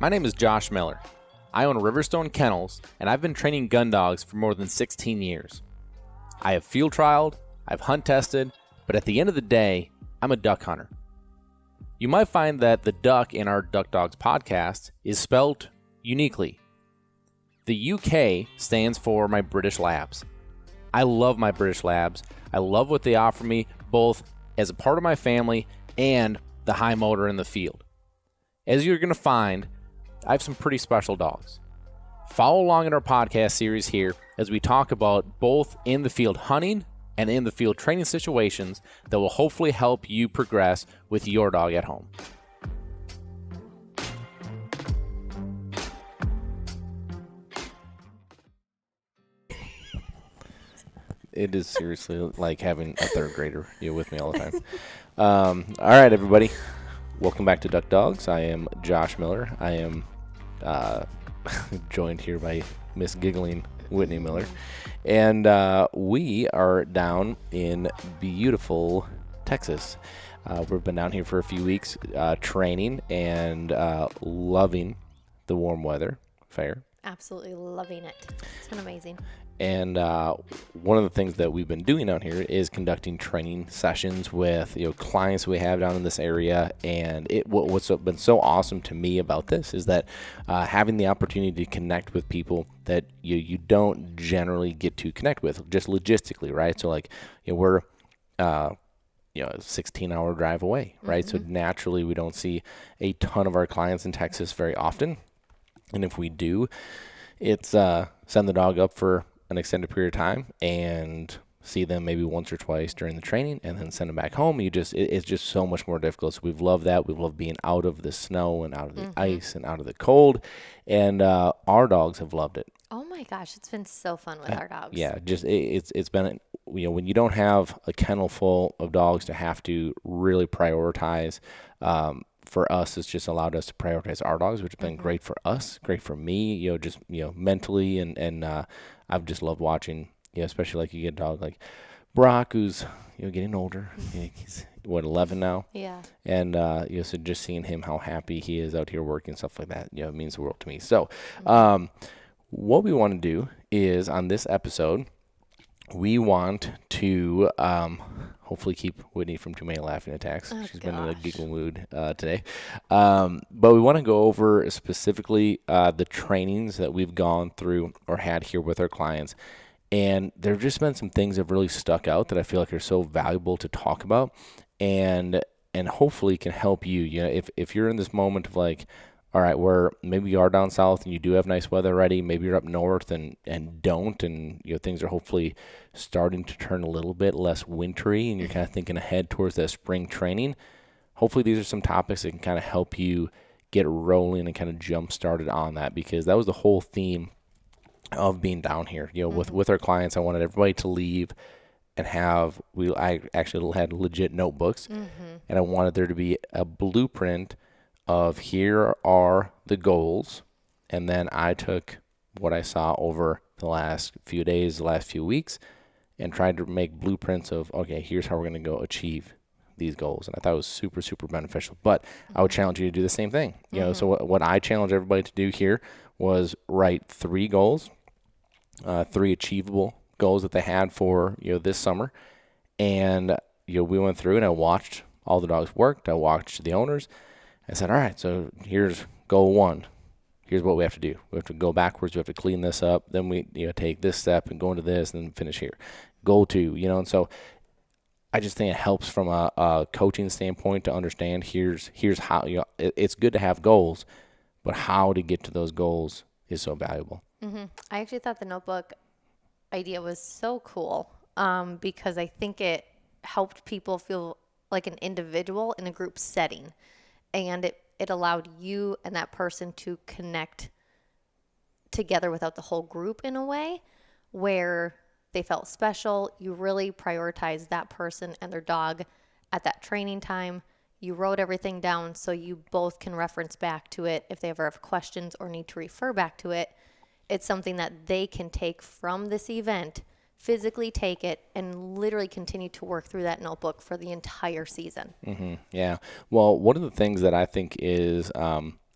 My name is Josh Miller. I own Riverstone Kennels, and I've been training gun dogs for more than 16 years. I have field trialed, I've hunt tested, but at the end of the day, I'm a duck hunter. You might find that the duck in our Duck Dogs podcast is spelled uniquely. The UK stands for my British Labs. I love my British Labs. I love what they offer me, both as a part of my family and the high motor in the field. As you're going to find, I have some pretty special dogs. Follow along in our podcast series here as we talk about both in the field hunting and in the field training situations that will hopefully help you progress with your dog at home. It is seriously like having a third grader with me all the time. All right, everybody. Welcome back to Duck Dogs. I am Josh Miller. I am joined here by Miss Giggling Whitney Miller. And we are down in beautiful Texas. We've been down here for a few weeks training and loving the warm weather. Fair. Absolutely loving it. It's been amazing. And one of the things that we've been doing out here is conducting training sessions with clients we have down in this area. And what's been so awesome to me about this is that having the opportunity to connect with people that you don't generally get to connect with, just logistically, right? So like we're a 16-hour drive away, right? Mm-hmm. So naturally we don't see a ton of our clients in Texas very often. And if we do, it's send the dog up for an extended period of time and see them maybe once or twice during the training and then send them back home. It's just so much more difficult. So we've loved that. We've loved being out of the snow and out of the ice and out of the cold. And our dogs have loved it. Oh my gosh, it's been so fun with our dogs. Yeah, just it's been, when you don't have a kennel full of dogs to have to really prioritize, for us, it's just allowed us to prioritize our dogs, which has been great for us, great for me, just mentally, and I've just loved watching, especially like you get a dog like Brock, who's getting older. He's 11 now. Yeah. And so just seeing him, how happy he is out here working, stuff like that, it means the world to me. So, what we want to do is on this episode, we want to hopefully keep Whitney from too many laughing attacks. She's been in a giggle mood today. But we want to go over specifically the trainings that we've gone through or had here with our clients. And there have just been some things that have really stuck out that I feel like are so valuable to talk about and hopefully can help you. If you're in this moment of like, all right, where maybe you are down south and you do have nice weather already. Maybe you're up north and don't, and things are hopefully starting to turn a little bit less wintry, and you're kind of thinking ahead towards that spring training. Hopefully, these are some topics that can kind of help you get rolling and kind of jump started on that, because that was the whole theme of being down here. With our clients, I wanted everybody to leave and I actually had legit notebooks, and I wanted there to be a blueprint of here are the goals, and then I took what I saw over the last few days, the last few weeks, and tried to make blueprints of, okay, here's how we're going to go achieve these goals. And I thought it was super, super beneficial. But I would challenge you to do the same thing. So what I challenge everybody to do here was write 3 goals, 3 achievable goals that they had for this summer. And we went through and I watched all the dogs worked. I watched the owners. I said, all right, so here's goal 1. Here's what we have to do. We have to go backwards. We have to clean this up. Then we take this step and go into this and then finish here. Goal 2, and so I just think it helps from a coaching standpoint to understand here's how, it's good to have goals, but how to get to those goals is so valuable. I actually thought the notebook idea was so cool because I think it helped people feel like an individual in a group setting. And it allowed you and that person to connect together without the whole group in a way where they felt special. You really prioritized that person and their dog at that training time. You wrote everything down so you both can reference back to it if they ever have questions or need to refer back to it. It's something that they can take from this event, physically take it, and literally continue to work through that notebook for the entire season. Yeah. Well, one of the things that I think is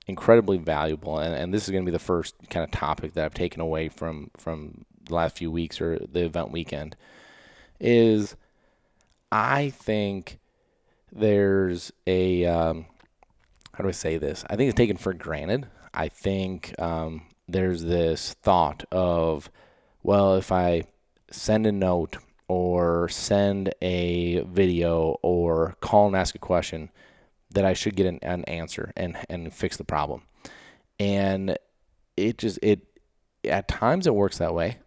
incredibly valuable, and this is going to be the first kind of topic that I've taken away from the last few weeks or the event weekend, is I think there's a how do I say this? I think it's taken for granted. I think there's this thought of, well, if I send a note or send a video or call and ask a question, that I should get an answer and fix the problem. And it at times it works that way,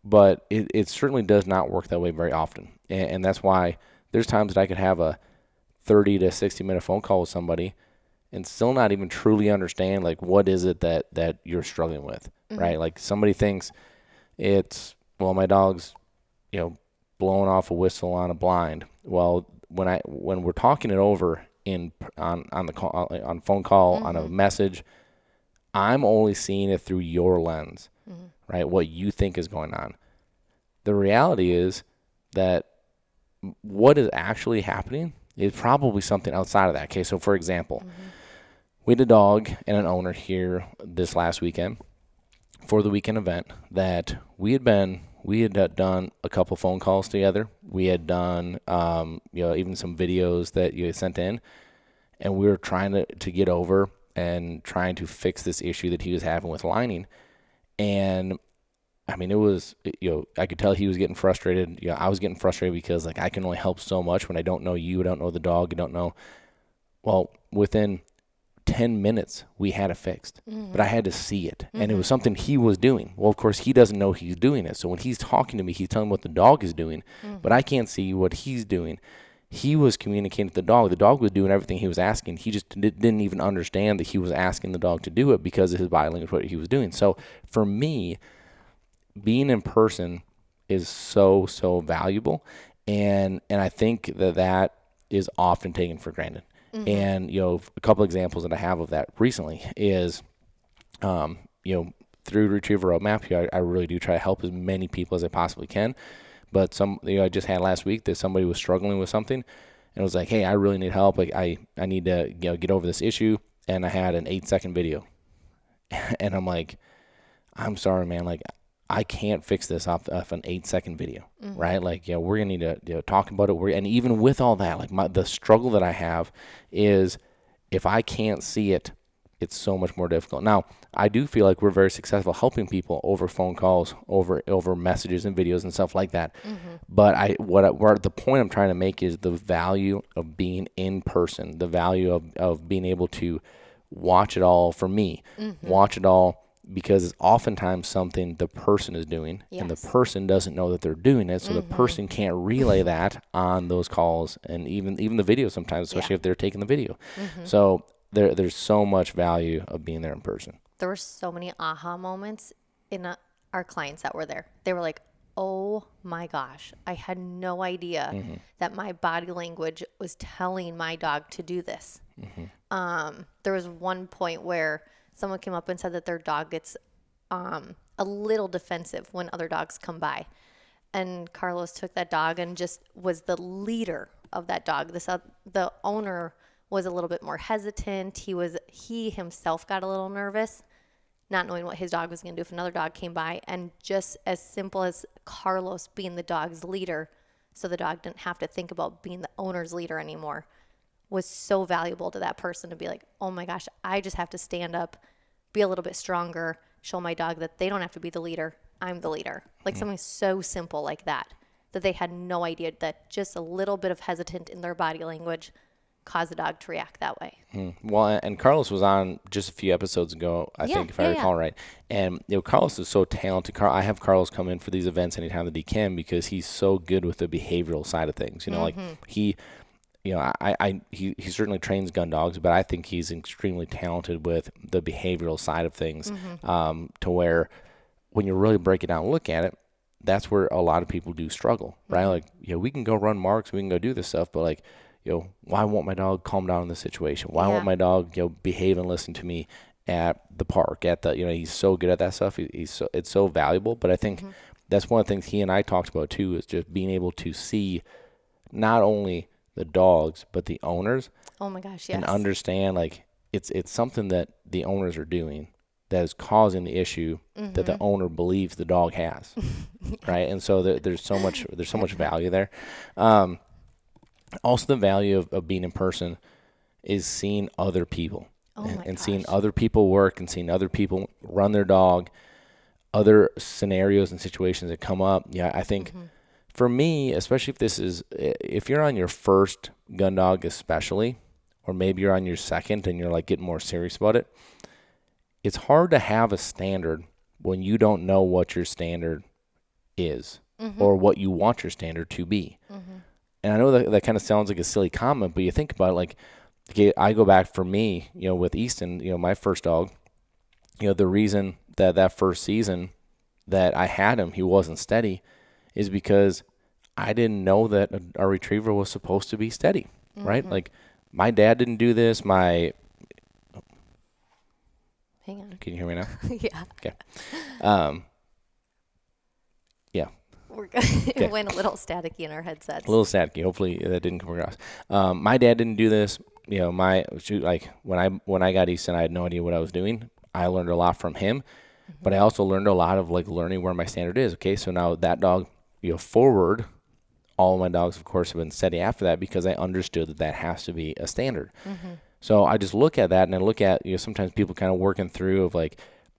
but it certainly does not work that way very often. And that's why there's times that I could have a 30 to 60 minute phone call with somebody and still not even truly understand, like, what is it that you're struggling with, right? Like, somebody thinks it's, well, my dog's, blowing off a whistle on a blind. Well, when we're talking it over on the call, on phone call, on a message, I'm only seeing it through your lens, right? What you think is going on. The reality is that what is actually happening is probably something outside of that. Okay, so for example, we had a dog and an owner here this last weekend for the weekend event that we had done a couple phone calls together. We had done, even some videos that you had sent in, and we were trying to get over and trying to fix this issue that he was having with lining. And I mean, it was, I could tell he was getting frustrated. I was getting frustrated because, like, I can only help so much when I don't know you, I don't know the dog, I don't know. Well, within 10 minutes, we had it fixed, but I had to see it. And it was something he was doing. Well, of course, he doesn't know he's doing it. So when he's talking to me, he's telling me what the dog is doing, but I can't see what he's doing. He was communicating with the dog. The dog was doing everything he was asking. He just didn't even understand that he was asking the dog to do it because of his body language, what he was doing. So for me, being in person is so valuable, and I think that is often taken for granted. And a couple examples that I have of that recently is, through Retriever Roadmap, I really do try to help as many people as I possibly can. But I just had last week that somebody was struggling with something, and was like, hey, I really need help. Like, I need to get over this issue, and I had an 8-second video, and I'm like, I'm sorry, man. Like, I can't fix this off an 8-second video, right? Like, we're gonna need to talk about it. And even with all that, like, the struggle that I have is if I can't see it, it's so much more difficult. Now, I do feel like we're very successful helping people over phone calls, over messages and videos and stuff like that. But the point I'm trying to make is the value of being in person, the value of being able to watch it all, for me, watch it all, because it's oftentimes something the person is doing, and the person doesn't know that they're doing it, so the person can't relay that on those calls, and even the video sometimes, especially if they're taking the video. So there's so much value of being there in person. There were so many aha moments in our clients that were there. They were like, oh my gosh, I had no idea that my body language was telling my dog to do this. There was one point where someone came up and said that their dog gets a little defensive when other dogs come by. And Carlos took that dog and just was the leader of that dog. The owner was a little bit more hesitant. He himself got a little nervous, not knowing what his dog was going to do if another dog came by. And just as simple as Carlos being the dog's leader, so the dog didn't have to think about being the owner's leader anymore, was so valuable to that person to be like, oh my gosh, I just have to stand up, be a little bit stronger, show my dog that they don't have to be the leader, I'm the leader. Like something so simple like that they had no idea that just a little bit of hesitant in their body language caused the dog to react that way. Well, and Carlos was on just a few episodes ago, I think, if I recall right. And Carlos is so talented. I have Carlos come in for these events anytime that he can because he's so good with the behavioral side of things. Like he certainly trains gun dogs, but I think he's extremely talented with the behavioral side of things, to where when you really break it down and look at it, that's where a lot of people do struggle, right? Like, we can go run marks, we can go do this stuff, but like, why won't my dog calm down in this situation? Why won't my dog, behave and listen to me at the park, at the, he's so good at that stuff. It's so valuable. But I think that's one of the things he and I talked about too, is just being able to see not only the dogs, but the owners. Oh my gosh, yes. And understand, like, it's something that the owners are doing that is causing the issue that the owner believes the dog has, right? And so there's so much value there. Also, the value of being in person is seeing other people and seeing other people work and seeing other people run their dog, other scenarios and situations that come up. Yeah, I think for me, especially if you're on your first gun dog, especially, or maybe you're on your second and you're like getting more serious about it, it's hard to have a standard when you don't know what your standard is or what you want your standard to be. And I know that kind of sounds like a silly comment, but you think about it, like, okay, I go back for me, with Easton, my first dog, the reason that first season that I had him, he wasn't steady, is because I didn't know that a retriever was supposed to be steady, right? Like, my dad didn't do this. Hang on. Can you hear me now? Yeah. Okay. Yeah. We're good. It went a little staticky in our headsets. A little staticky. Hopefully that didn't come across. My dad didn't do this. When I got Easton, I had no idea what I was doing. I learned a lot from him, but I also learned a lot of learning where my standard is. Okay, so now that dog, forward, all of my dogs, of course, have been steady after that because I understood that has to be a standard. So I just look at that and I look at, sometimes people kind of working through of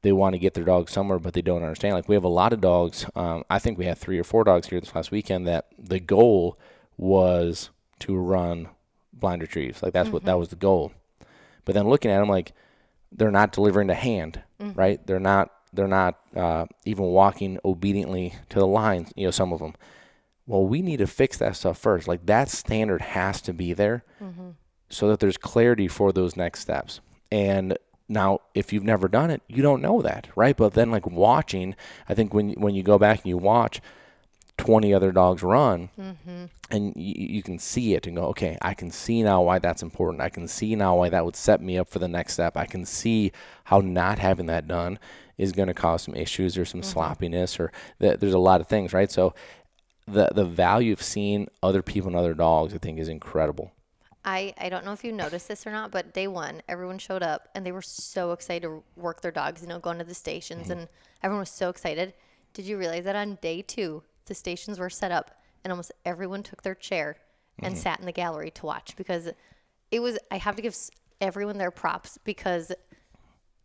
they want to get their dog somewhere, but they don't understand. Like, we have a lot of dogs. I think we had 3 or 4 dogs here this last weekend that the goal was to run blind retrieves. Like, that was the goal. But then looking at them, like, they're not delivering to hand, right? They're not even walking obediently to the lines, some of them. Well, we need to fix that stuff first. Like, that standard has to be there so that there's clarity for those next steps. And now, if you've never done it, you don't know that, right? But then, watching, I think when you go back and you watch 20 other dogs run, and you can see it and go, okay, I can see now why that's important. I can see now why that would set me up for the next step. I can see how not having that done is going to cause some issues or some sloppiness, or there's a lot of things, right? So the value of seeing other people and other dogs, I think, is incredible. I don't know if you noticed this or not, but day one, everyone showed up and they were so excited to work their dogs, going to the stations, and everyone was so excited. Did you realize that on day 2, the stations were set up and almost everyone took their chair and sat in the gallery to watch? Because I have to give everyone their props, because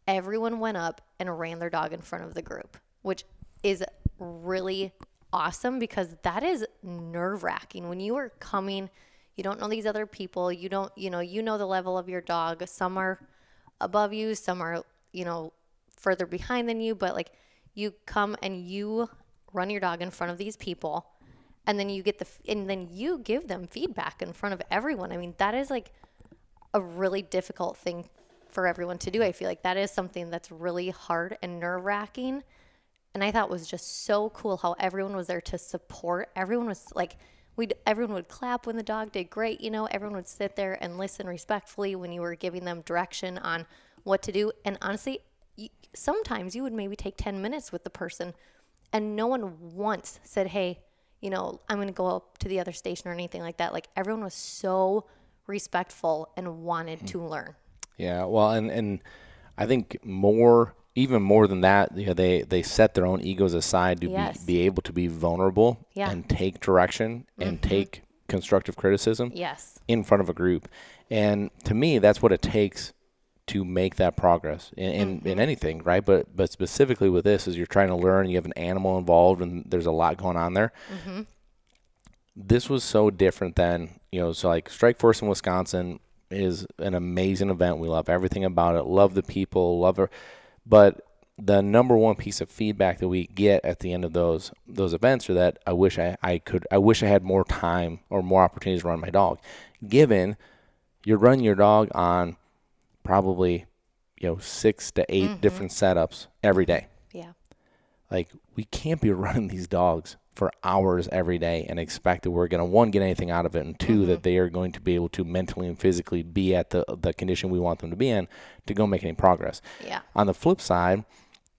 everyone went up and ran their dog in front of the group, which is really awesome, because that is nerve-wracking. When you are coming, you don't know these other people. You don't, you know the level of your dog. Some are above you, some are, further behind than you, but you come and you run your dog in front of these people, and then you give them feedback in front of everyone. I mean, that is a really difficult thing for everyone to do. I feel like that is something that's really hard and nerve-wracking. And I thought it was just so cool how everyone was there to support. Everyone was everyone would clap when the dog did great. Everyone would sit there and listen respectfully when you were giving them direction on what to do. And honestly, sometimes you would maybe take 10 minutes with the person and no one once said, hey, I'm going to go up to the other station or anything like that. Everyone was so respectful and wanted to learn. Yeah. Well, and I think even more than that, they set their own egos aside to be able to be vulnerable and take direction and take constructive criticism in front of a group. And to me, that's what it takes to make that progress in anything, right? But specifically with this, is you're trying to learn, you have an animal involved, and there's a lot going on there. This was so different than, so Strike Force in Wisconsin is an amazing event. We love everything about it, love the people, love her. But the number one piece of feedback that we get at the end of those events are that I wish I had more time or more opportunities to run my dog. Given you're running your dog on probably 6 to 8 different setups every day. Yeah. We can't be running these dogs for hours every day and expect that we're going to, 1, get anything out of it, and 2, that they are going to be able to mentally and physically be at the condition we want them to be in to go make any progress. Yeah. On the flip side,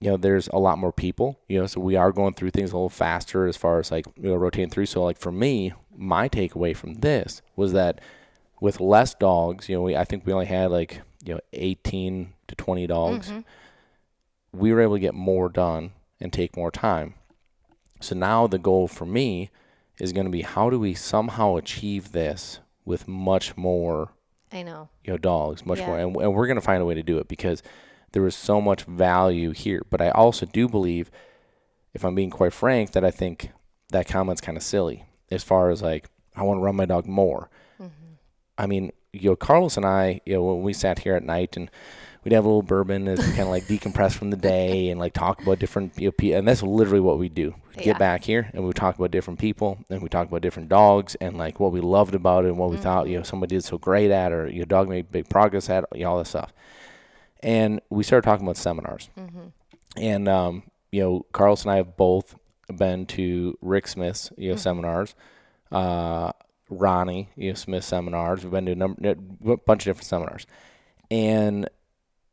there's a lot more people, so we are going through things a little faster as far as rotating through. So for me, my takeaway from this was that with less dogs, I think we only had 18 to 20 dogs, we were able to get more done and take more time. So now the goal for me is going to be, how do we somehow achieve this with much more, I know. Dogs, much more. And we're going to find a way to do it, because there is so much value here. But I also do believe, if I'm being quite frank, that I think that comment's kind of silly as far as like, I want to run my dog more. I mean, Carlos and I, when we sat here at night and we'd have a little bourbon as we kind of like decompress from the day and like talk about different, and that's literally what we do. We'd get back here and we talk about different people, and we talk about different dogs and like what we loved about it and what we thought, somebody did so great at, or your dog made big progress at, all this stuff. And we started talking about seminars. And, Carlos and I have both been to Rick Smith's, seminars, Ronnie, Smith seminars. We've been to a bunch of different seminars. And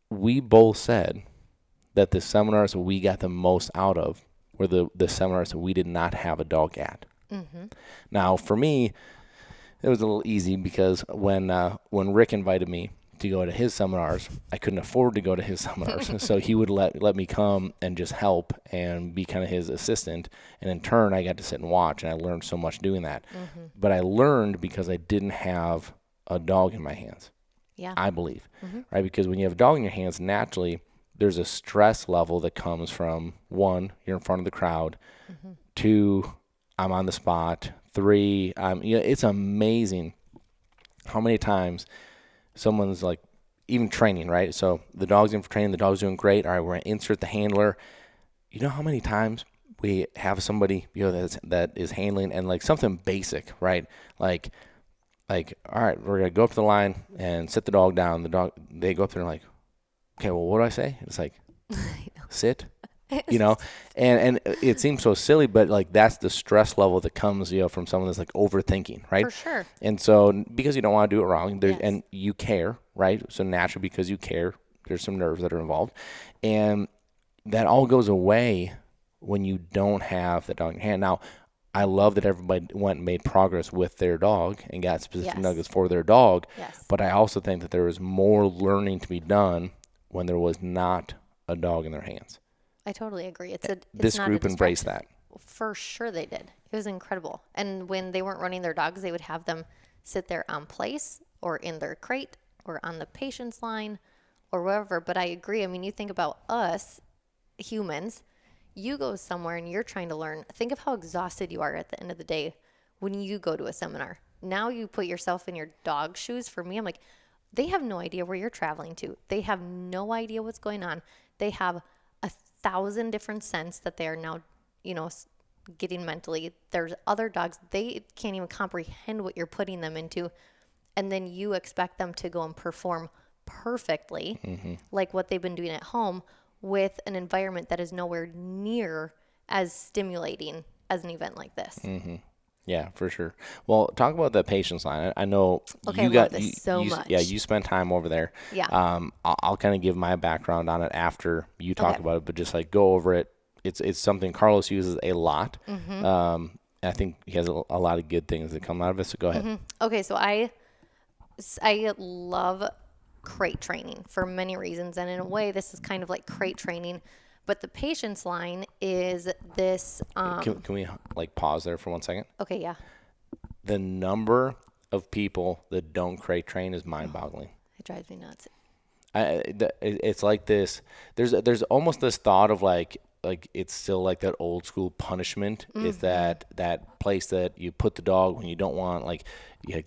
we both said that the seminars that we got the most out of were the seminars that we did not have a dog at. Now, for me, it was a little easy, because when Rick invited me to go to his seminars, I couldn't afford to go to his seminars. So he would let me come and just help and be kind of his assistant. And in turn, I got to sit and watch, and I learned so much doing that. But I learned because I didn't have a dog in my hands. Yeah. I believe, right? Because when you have a dog in your hands, naturally, there's a stress level that comes from, 1, you're in front of the crowd, 2, I'm on the spot, 3, it's amazing how many times someone's like, even training, right? So the dog's in for training, the dog's doing great. All right, we're going to insert the handler. You know how many times we have somebody, that is handling, and like something basic, right? Like, all right, we're going to go up to the line and sit the dog down. They go up there and like, okay, well, what do I say? It's like, sit, and it seems so silly, but like that's the stress level that comes, from someone that's like overthinking, right? For sure. And so because you don't want to do it wrong, and you care, right? So naturally, because you care, there's some nerves that are involved, and that all goes away when you don't have the dog in your hand. Now, I love that everybody went and made progress with their dog and got specific nuggets for their dog. But I also think that there was more learning to be done when there was not a dog in their hands. I totally agree. This group embraced that. For sure they did. It was incredible. And when they weren't running their dogs, they would have them sit there on place or in their crate or on the patient's line or wherever. But I agree. I mean, you think about us humans, you go somewhere and you're trying to learn. Think of how exhausted you are at the end of the day when you go to a seminar. Now you put yourself in your dog's shoes. For me, I'm like, they have no idea where you're traveling to. They have no idea what's going on. They have 1,000 different scents that they are now, getting mentally. There's other dogs, they can't even comprehend what you're putting them into. And then you expect them to go and perform perfectly, like what they've been doing at home, with an environment that is nowhere near as stimulating as an event like this. Yeah, for sure. Well, talk about the patient's line. I know you got this so much. Yeah, you spent time over there. Yeah. I'll kind of give my background on it after you talk about it, but just like go over it. It's something Carlos uses a lot. I think he has a lot of good things that come out of it. So go ahead. Okay, so I love crate training for many reasons, and in a way, this is kind of like crate training. But the patient's line is this. Can we like pause there for 1 second? Okay, yeah. The number of people that don't crate train is mind-boggling. It drives me nuts. It's like this. There's almost this thought of like it's still like that old school punishment. Is that place that you put the dog when you don't want, like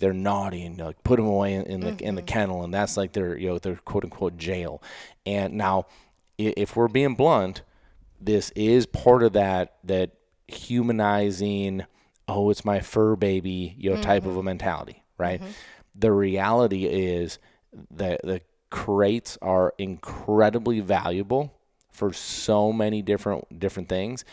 they're naughty, and like put them away in the kennel, and that's like their their quote unquote jail. And now, if we're being blunt, this is part of that humanizing, oh, it's my fur baby, type of a mentality, right? The reality is that the crates are incredibly valuable for so many different things.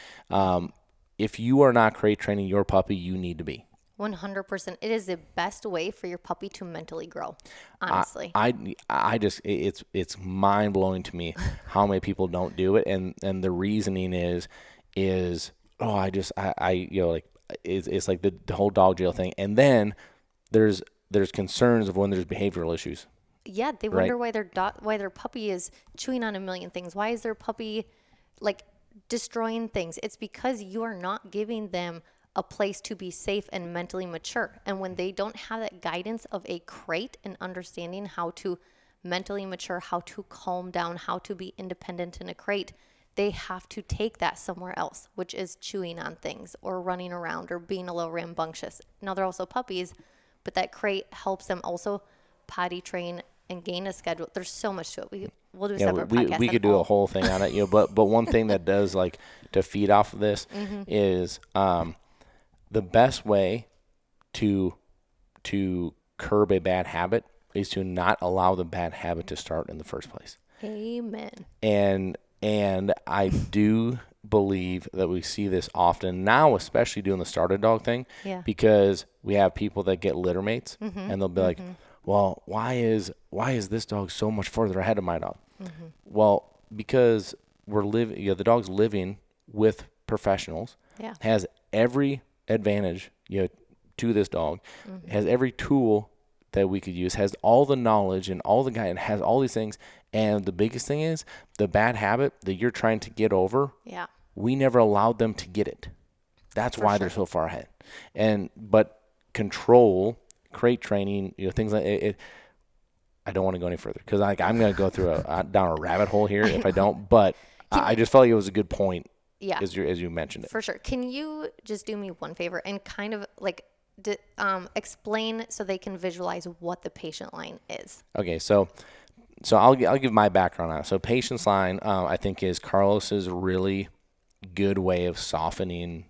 If you are not crate training your puppy, you need to be. 100%. It is the best way for your puppy to mentally grow, honestly. I just, it's mind blowing to me how many people don't do it. And the reasoning is, it's like the whole dog jail thing. And then there's concerns of when there's behavioral issues. Yeah, they Right. wonder why their puppy is chewing on a million things. Why is their puppy like destroying things? It's because you are not giving them a place to be safe and mentally mature. And when they don't have that guidance of a crate and understanding how to mentally mature, how to calm down, how to be independent in a crate, they have to take that somewhere else, which is chewing on things or running around or being a little rambunctious. Now they're also puppies, but that crate helps them also potty train and gain a schedule. There's so much to it. We'll do a Yeah, separate we podcast. we could do a whole thing on it, but one thing that does like to feed off of this is the best way to curb a bad habit is to not allow the bad habit to start in the first place. Amen. And I do believe that we see this often now, especially doing the starter dog thing, Yeah. because we have people that get litter mates and they'll be like, well, why is this dog so much further ahead of my dog? Well, because the dog's living with professionals, Yeah. has every advantage, to this dog, has every tool that we could use, has all the knowledge and all the guidance, has all these things. And the biggest thing is the bad habit that you're trying to get over. Yeah. We never allowed them to get it. That's why they're so far ahead. But control, crate training, things like it. I don't want to go any further because I'm going to go through down a rabbit hole here if I don't. But I just felt like it was a good point. Yeah. As you mentioned it. For sure. Can you just do me one favor and kind of like explain so they can visualize what the patient line is? Okay, so I'll give my background on it. So patient's line, I think, is Carlos's really good way of softening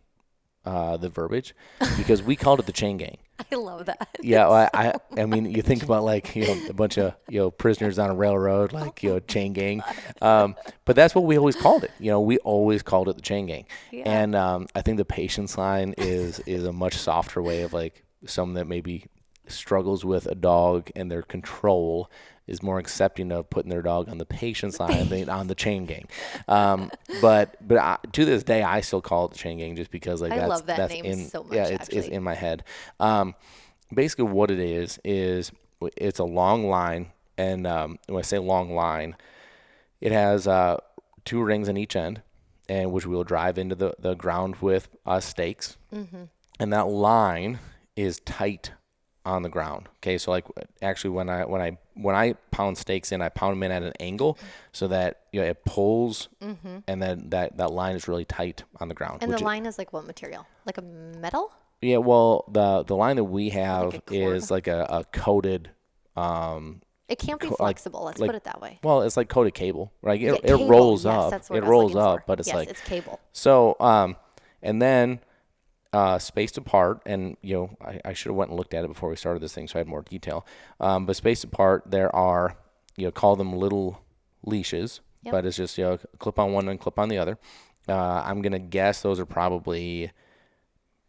the verbiage because we called it the chain gang. I love that. Yeah, well, I mean, you think about like a bunch of prisoners on a railroad, like chain gang, but that's what we always called it. We always called it the chain gang, and I think the patient's line is a much softer way of like someone that maybe struggles with a dog and their control is more accepting of putting their dog on the patient's line than on the chain gang. But to this day, I still call it the chain gang just because like I love that that's name so much. Yeah, it's in my head. Basically, what it is it's a long line, and when I say long line, it has 2 rings on each end, and which we'll drive into the ground with stakes, and that line is tight on the ground. Okay, so like actually when I pound stakes in, I pound them in at an angle so that it pulls, and then that line is really tight on the ground. And the line is like what material? Like a metal? Yeah, well the line that we have Like a cord? is like a coated. It can't be flexible. Let's put it that way. Well, it's like coated cable, right? It Cable. rolls Yes, up. that's what It I was rolls looking up, for. but it's yes, like it's cable. so. And then spaced apart, and I should have went and looked at it before we started this thing, so I had more detail. But spaced apart, there are call them little leashes, but it's just clip on one and clip on the other. I'm gonna guess those are probably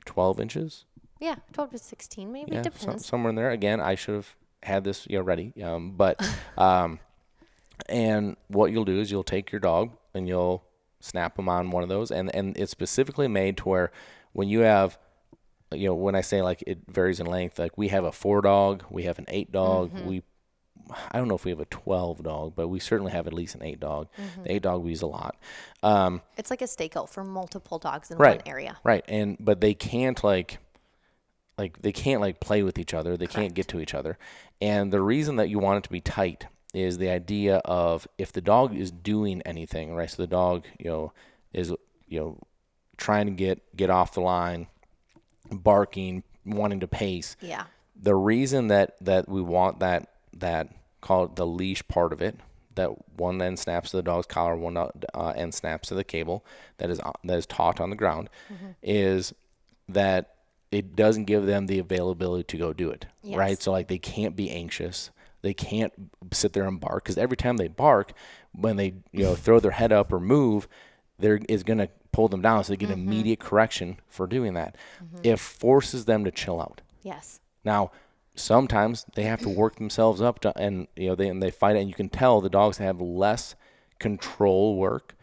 12 inches. Yeah, 12 to 16 maybe. Yeah, Depends. somewhere in there. Again, I should have had this ready. But and what you'll do is you'll take your dog and you'll snap them on one of those, and it's specifically made to where when you have, when I say like it varies in length, like we have a 4 dog, we have an 8 dog, I don't know if we have a 12 dog, but we certainly have at least an 8 dog. The 8 dog we use a lot. It's like a stakeout for multiple dogs in Right, one area. Right, but they can't they can't play with each other. They can't get to each other. And the reason that you want it to be tight is the idea of if the dog is doing anything, right? So the dog, is trying to get off the line, barking, wanting to pace. Yeah. The reason that we want that call it the leash part of it, that one end snaps to the dog's collar, one end snaps to the cable that is taut on the ground, is that it doesn't give them the availability to go do it, right? So like they can't be anxious. They can't sit there and bark because every time they bark, when they throw their head up or move, there is going to pull them down, so they get immediate correction for doing that. It forces them to chill out. Yes. Now, sometimes they have to work themselves up and they fight it, and you can tell the dogs that have less control work,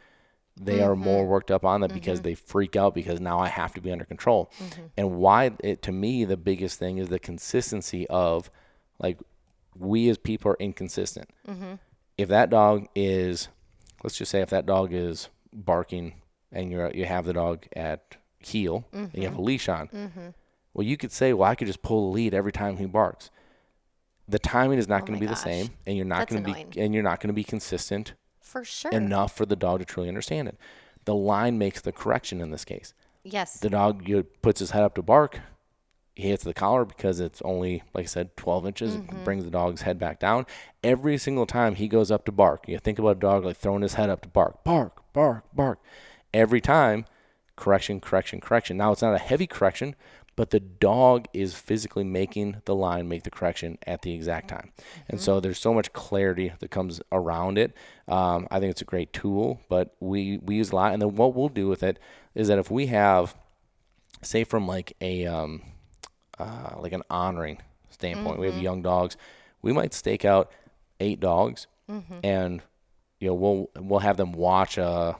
they are more worked up on that because they freak out because now I have to be under control. And why to me the biggest thing is the consistency of like we as people are inconsistent. If that dog is, let's just say if that dog is barking and you have the dog at heel and you have a leash on, well, you could say, well, I could just pull the lead every time he barks. The timing is not going to be the same, and you're not going to be consistent For sure. enough for the dog to truly understand it. The line makes the correction in this case. Yes. The dog puts his head up to bark. He hits the collar because it's only, like I said, 12 inches. It brings the dog's head back down. Every single time he goes up to bark, you think about a dog like throwing his head up to bark. Bark, bark, bark. Every time, correction, correction, correction. Now, it's not a heavy correction, but the dog is physically making the line make the correction at the exact time. And so there's so much clarity that comes around it. I think it's a great tool, but we use a lot. And then what we'll do with it is that if we have, say from like a like an honoring standpoint, we have young dogs, we might stake out 8 dogs and we'll have them watch a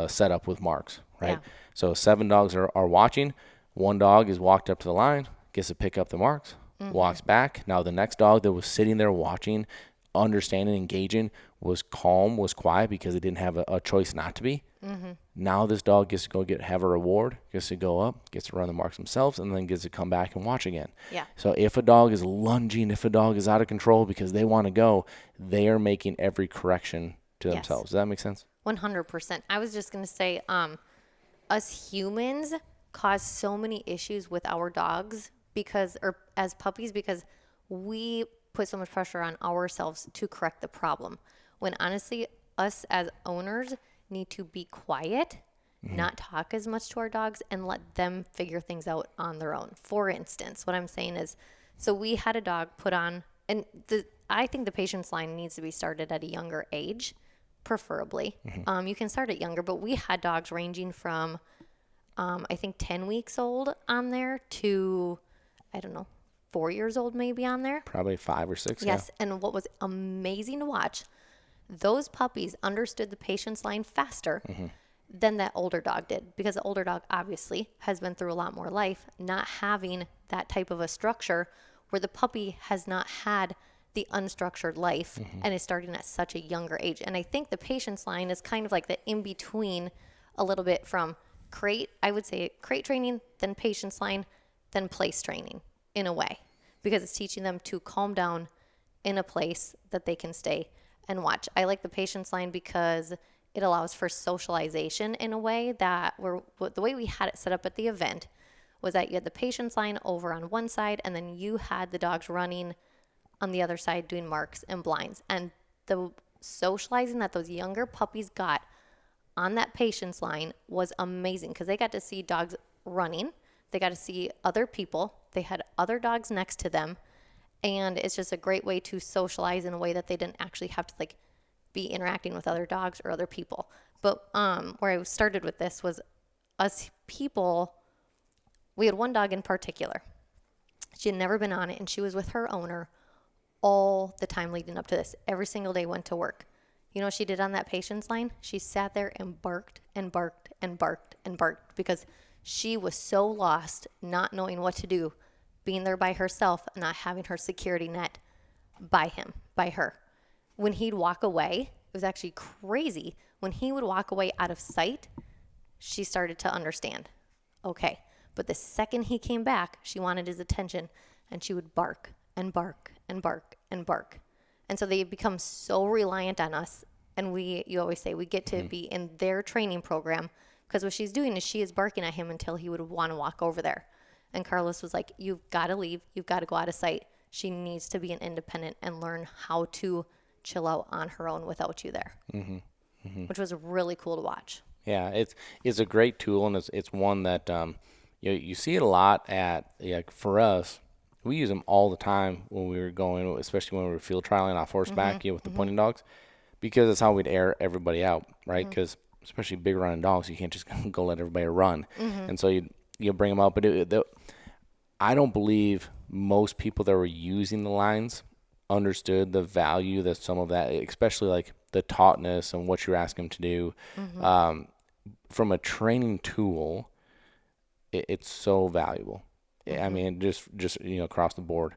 setup with marks, right? Yeah. So 7 dogs are watching. 1 dog is walked up to the line, gets to pick up the marks, walks back. Now the next dog that was sitting there watching, understanding, engaging, was calm, was quiet because it didn't have a choice not to be. Now this dog gets to go have a reward, gets to go up, gets to run the marks themselves, and then gets to come back and watch again. Yeah. So if a dog is lunging, if a dog is out of control because they want to go, they are making every correction to themselves. Does that make sense? 100%. I was just going to say, us humans cause so many issues with our dogs or as puppies, because we put so much pressure on ourselves to correct the problem. When honestly, us as owners need to be quiet, not talk as much to our dogs, and let them figure things out on their own. For instance, what I'm saying is, so we had a dog put on, and I think the patience line needs to be started at a younger age, preferably. You can start it younger, but we had dogs ranging from I think 10 weeks old on there to, I don't know, 4 years old maybe on there. Probably 5 or 6. Yes. Yeah. And what was amazing to watch, those puppies understood the patience line faster than that older dog did, because the older dog obviously has been through a lot more life, not having that type of a structure, where the puppy has not had the unstructured life and is starting at such a younger age. And I think the patience line is kind of like the in between a little bit from I would say crate training, then patience line, then place training in a way, because it's teaching them to calm down in a place that they can stay and watch. I like the patience line because it allows for socialization in a way that the way we had it set up at the event was that you had the patience line over on one side, and then you had the dogs running on the other side doing marks and blinds. And the socializing that those younger puppies got on that patience line was amazing, because they got to see dogs running. They got to see other people. They had other dogs next to them. And it's just a great way to socialize in a way that they didn't actually have to be interacting with other dogs or other people. But where I started with this was us people. We had one dog in particular. She had never been on it, and she was with her owner all the time leading up to this. Every single day went to work. You know what she did on that patience line? She sat there and barked and barked and barked and barked, because she was so lost, not knowing what to do, being there by herself, not having her security net by her. When he'd walk away, it was actually crazy. When he would walk away out of sight, she started to understand. Okay. But the second he came back, she wanted his attention, and she would bark and bark and bark and bark. And so they become so reliant on us. And you always say we get to be in their training program, because what she's doing is she is barking at him until he would want to walk over there. And Carlos was like, you've got to leave. You've got to go out of sight. She needs to be an independent and learn how to chill out on her own without you there, which was really cool to watch. Yeah, it's a great tool, and it's one that you see it a lot for us. We use them all the time when we were going, especially when we were field trialing off horseback, with the pointing dogs, because that's how we'd air everybody out, right? Because especially big running dogs, you can't just go let everybody run, and so you bring them out. But I don't believe most people that were using the lines understood the value that some of that, especially like the tautness and what you're asking them to do, from a training tool, it's so valuable. I mean, just across the board.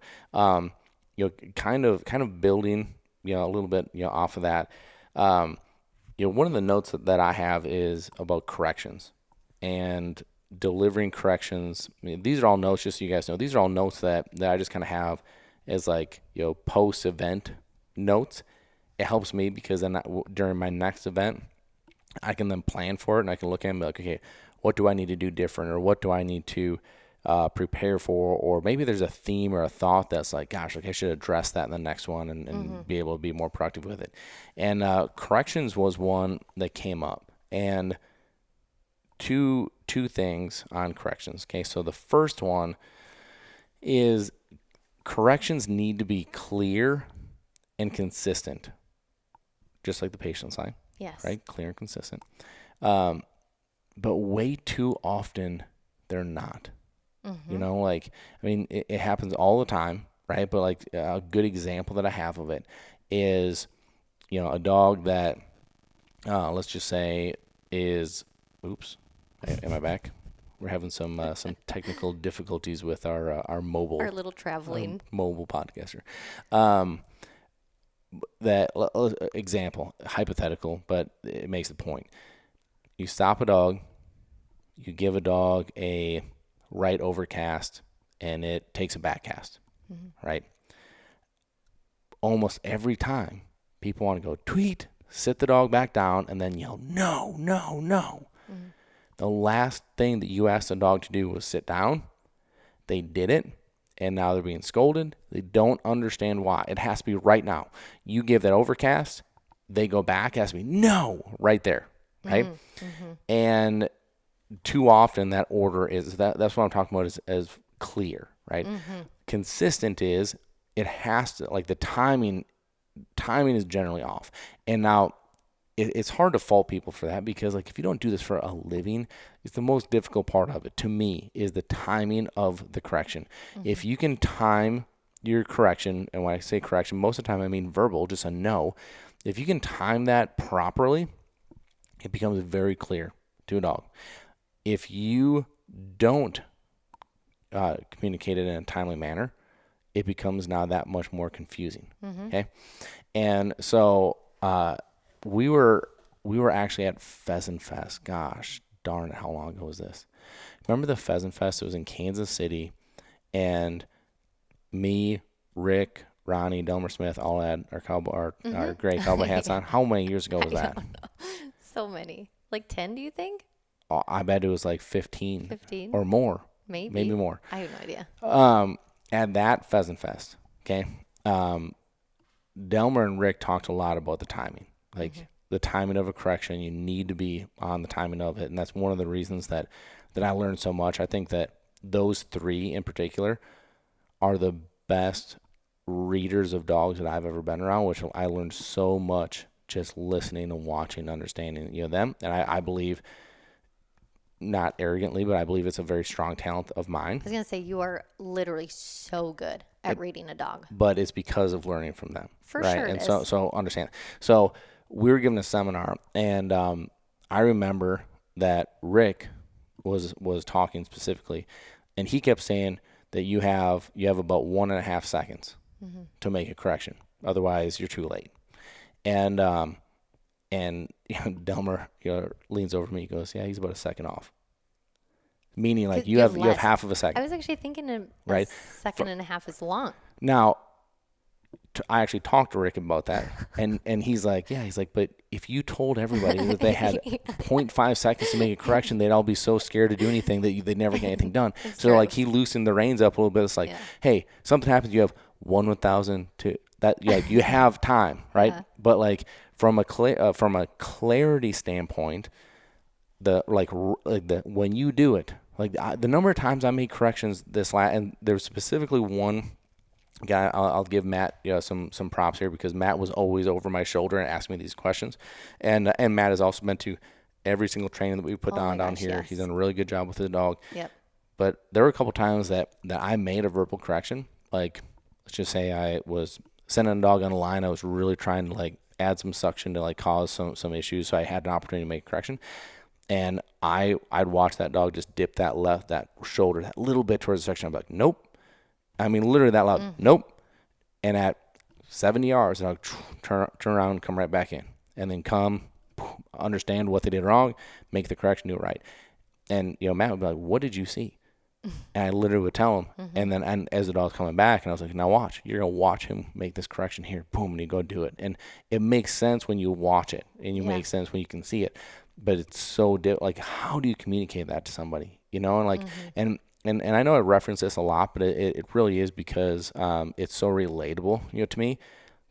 kind of building, a little bit, off of that. One of the notes that I have is about corrections and delivering corrections. I mean, these are all notes, just so you guys know. These are all notes that I just kind of have as like, post-event notes. It helps me because then during my next event, I can then plan for it and I can look at it and be like, okay, what do I need to do different, or what do I need to prepare for, or maybe there's a theme or a thought that's like, gosh, like I should address that in the next one and be able to be more productive with it. And corrections was one that came up, and two things on corrections. Okay, so the first one is corrections need to be clear and consistent, just like the patient sign. Yes. Right? Clear and consistent. But way too often they're not. Like, I mean, it happens all the time, right? But like a good example that I have of it is, a dog that, let's just say is, oops, am I back? We're having some technical difficulties with our mobile, Our little traveling. mobile podcaster. That example, hypothetical, but it makes the point. You stop a dog, you give a dog a right overcast, and it takes a back cast, right? Almost every time, people want to go tweet, sit the dog back down, and then yell, no, no, no. The last thing that you asked the dog to do was sit down. They did it. And now they're being scolded. They don't understand why. It has to be right now. You give that overcast, they go back, it has to be no, right there, right? And too often that order is, that's what I'm talking about, is as clear, right? Consistent is, it has to, like the timing is generally off. And now it's hard to fault people for that, because like if you don't do this for a living, it's the most difficult part of it to me is the timing of the correction. If you can time your correction, and when I say correction, most of the time I mean verbal, just a no. If you can time that properly, it becomes very clear to a dog. If you don't communicate it in a timely manner, it becomes now that much more confusing. Okay, and so we were actually at Pheasant Fest. Gosh darn it, how long ago was this? Remember the Pheasant Fest? It was in Kansas City, and me, Rick, Ronnie, Delmer Smith all had our gray cowboy hats on. How many years ago was that? So many. Like 10, do you think? Oh, I bet it was like 15. 15? Or more. Maybe more. I have no idea. At that Pheasant Fest, okay, Delmer and Rick talked a lot about the timing. Like the timing of a correction, you need to be on the timing of it. And that's one of the reasons that I learned so much. I think that those three in particular are the best readers of dogs that I've ever been around, which I learned so much just listening and watching, understanding, them. And I believe, not arrogantly, but I believe it's a very strong talent of mine. I was going to say, you are literally so good at reading a dog. But it's because of learning from them. For right? sure. And so understand. So we were given a seminar, and I remember that Rick was talking specifically, and he kept saying that you have about 1.5 seconds to make a correction. Otherwise, you're too late. And Delmer leans over to me. He goes, "Yeah, he's about a second off." Meaning, like you have half of a second. I was actually thinking right? second and a half is long. Now, I actually talked to Rick about that, and he's like, yeah, but if you told everybody that they had 0.5 seconds to make a correction, they'd all be so scared to do anything that they'd never get anything done. So true. like he loosened the reins up a little bit. It's like, hey, something happens, you have 1/1000 to that. Yeah, you have time, right? But like from a clarity standpoint, when you do it, like the number of times I made corrections and there's specifically one guy, I'll give Matt some props here, because Matt was always over my shoulder and asked me these questions, and Matt has also been to every single training that we put down here. Yes. He's done a really good job with his dog. Yep. But there were a couple times that I made a verbal correction. Like, let's just say I was sending a dog on a line. I was really trying to like add some suction to like cause some issues, so I had an opportunity to make a correction. And I'd watch that dog just dip that shoulder that little bit towards the section. I'm like, nope. I mean, literally that loud. Nope. And at 70 yards, the dog turn around, come right back in, and then understand what they did wrong, make the correction, do it right. And, Matt would be like, what did you see? And I literally would tell him. And as the dog's coming back, and I was like, now watch. You're going to watch him make this correction here. Boom, and you go do it. And it makes sense when you watch it, and you make sense when you can see it. But it's so like, how do you communicate that to somebody? And like, and I know I reference this a lot, but it really is because it's so relatable, to me.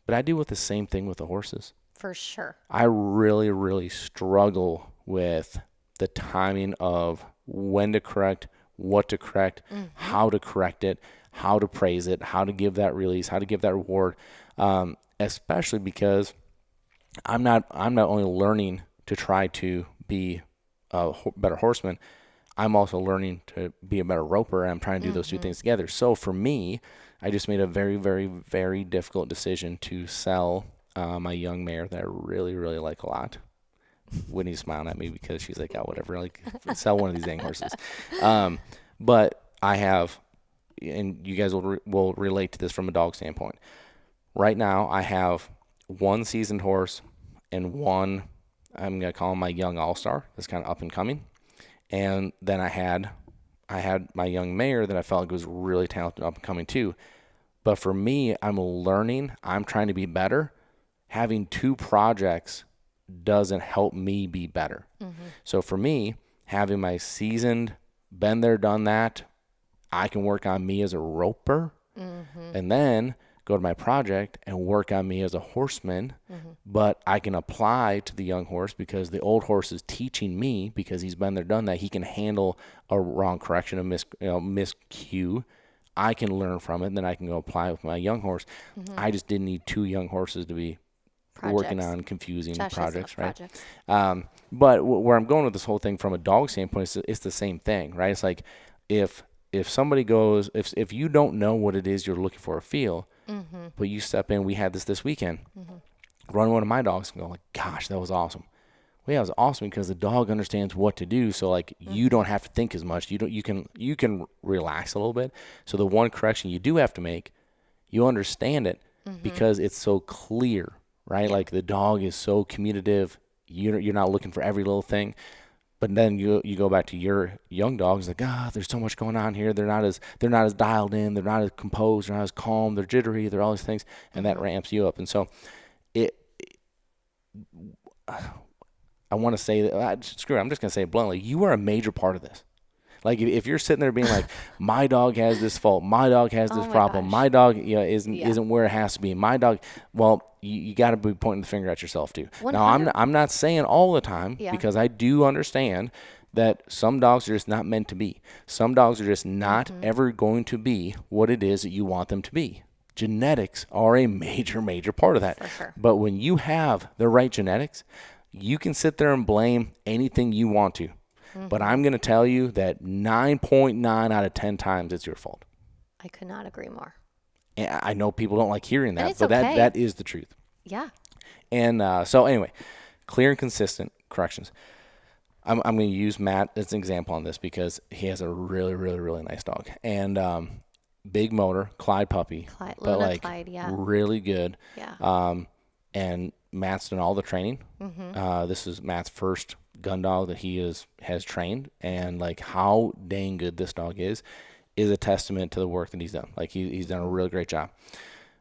But I deal with the same thing with the horses. For sure. I really, really struggle with the timing of when to correct, what to correct, how to correct it, how to praise it, how to give that release, how to give that reward, especially because I'm not only learning to try to be a better horseman, I'm also learning to be a better roper, and I'm trying to do those two things together. So for me, I just made a very, very, very difficult decision to sell my young mare that I really, really like a lot. Whitney's smiling at me because she's like, oh, whatever, like, sell one of these dang horses. But I have, and you guys will relate to this from a dog standpoint. Right now, I have one seasoned horse and one, I'm going to call him my young all-star, that's kind of up and coming. And then I had my young mare that I felt like was really talented, up and coming too. But for me, I'm learning, I'm trying to be better. Having two projects doesn't help me be better. So for me, having my seasoned, been there, done that, I can work on me as a roper, and then go to my project and work on me as a horseman. But I can apply to the young horse because the old horse is teaching me, because he's been there, done that. He can handle a wrong correction, a miscue. I can learn from it, and then I can go apply with my young horse. I just didn't need two young horses to be working on confusing projects, right? But where I'm going with this whole thing from a dog standpoint, it's the same thing, right? It's like if somebody goes, if you don't know what it is you're looking for a feel, but you step in, we had this weekend, run one of my dogs and go like, gosh, that was awesome. Well, yeah, it was awesome because the dog understands what to do. So like you don't have to think as much. You can relax a little bit. So the one correction you do have to make, you understand it because it's so clear, right? Like the dog is so communicative. You're not looking for every little thing. But then you go back to your young dogs, like, there's so much going on here. They're not as dialed in. They're not as composed. They're not as calm. They're jittery. They're all these things, and that ramps you up. And so, I want to say that screw it. I'm just gonna say it bluntly. You are a major part of this. Like if you're sitting there being like, my dog has this fault, my dog has this problem, my dog isn't where it has to be. My dog, well, you got to be pointing the finger at yourself too. 100. Now I'm not saying all the time because I do understand that some dogs are just not meant to be. Some dogs are just not ever going to be what it is that you want them to be. Genetics are a major, major part of that. For sure. But when you have the right genetics, you can sit there and blame anything you want to. But I'm going to tell you that 9.9 out of 10 times it's your fault. I could not agree more. And I know people don't like hearing that, but okay. that is the truth. Yeah. And so anyway, clear and consistent corrections. I'm going to use Matt as an example on this because he has a really, really, really nice dog. And big motor, Clyde puppy. But like Clyde, yeah. really good. Yeah. And Matt's done all the training. This is Matt's first gun dog that he has trained, and like how dang good this dog is a testament to the work that he's done. Like he's done a really great job,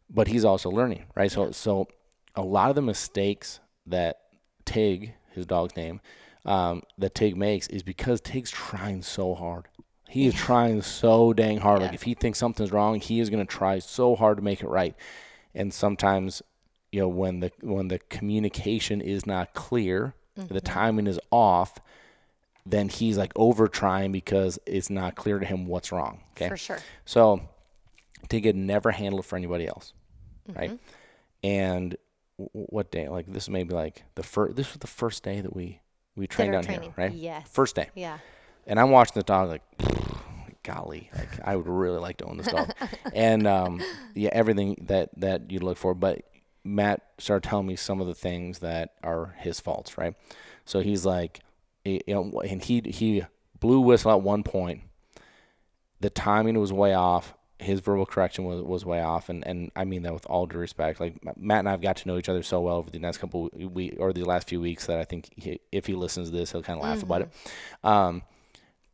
but he's also learning, right? So a lot of the mistakes that Tig, his dog's name, that Tig makes is because Tig's trying so hard. He is trying so dang hard. Yeah. Like if he thinks something's wrong, he is going to try so hard to make it right. And sometimes, when the communication is not clear, the timing is off, then he's like over trying because it's not clear to him what's wrong. Okay. For sure. So Tig had never handled for anybody else. Right. And what day? Like this may be like this was the first day that we trained down here, right? Yes. First day. Yeah. And I'm watching the dog like, golly, like I would really like to own this dog. And everything that you look for. But Matt started telling me some of the things that are his faults, right? So he's like, and he blew whistle at one point. The timing was way off, his verbal correction was way off, and I mean that with all due respect. Like Matt and I've got to know each other so well over the next couple weeks or the last few weeks that I think if he listens to this, he'll kind of laugh about it.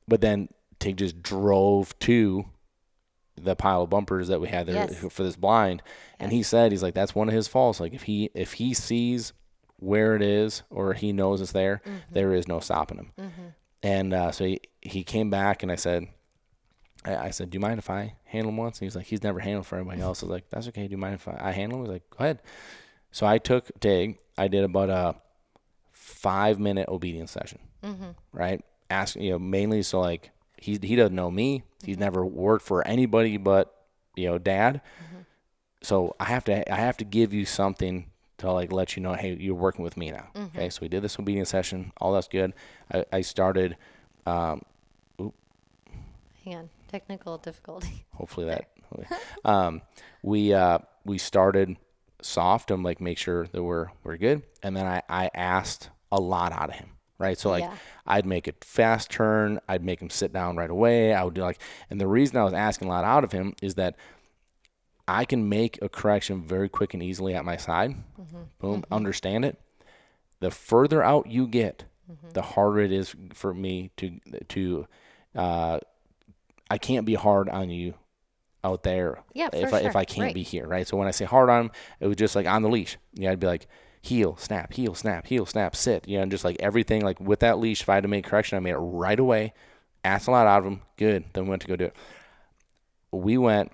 But then Tig just drove to the pile of bumpers that we had there for this blind, and he said he's like, that's one of his faults. Like if he sees where it is or he knows it's there, there is no stopping him. And so he came back, and I said, do you mind if I handle him once? And he's like, he's never handled for anybody else. I was like, that's okay. Do you mind if I handle him? He was like, go ahead. So I took Tig. I did about a 5-minute obedience session, right? Mainly so like he doesn't know me. He's never worked for anybody but, Dad. So I have to give you something to like let you know, hey, you're working with me now. Okay. So we did this obedience session. All that's good. I started, Hang on. Technical difficulty. Hopefully that, we started soft and like make sure that we're good. And then I asked a lot out of him. Right. So like I'd make a fast turn. I'd make him sit down right away. I would do and the reason I was asking a lot out of him is that I can make a correction very quick and easily at my side. Boom. Understand it. The further out you get, the harder it is for me to I can't be hard on you out there if I can't be here, right? So when I say hard on him, it was just like on the leash. I'd be like, heel, snap, sit. And just like everything, like with that leash, if I had to make correction, I made it right away. Asked a lot out of him. Good. Then we went to go do it. We went,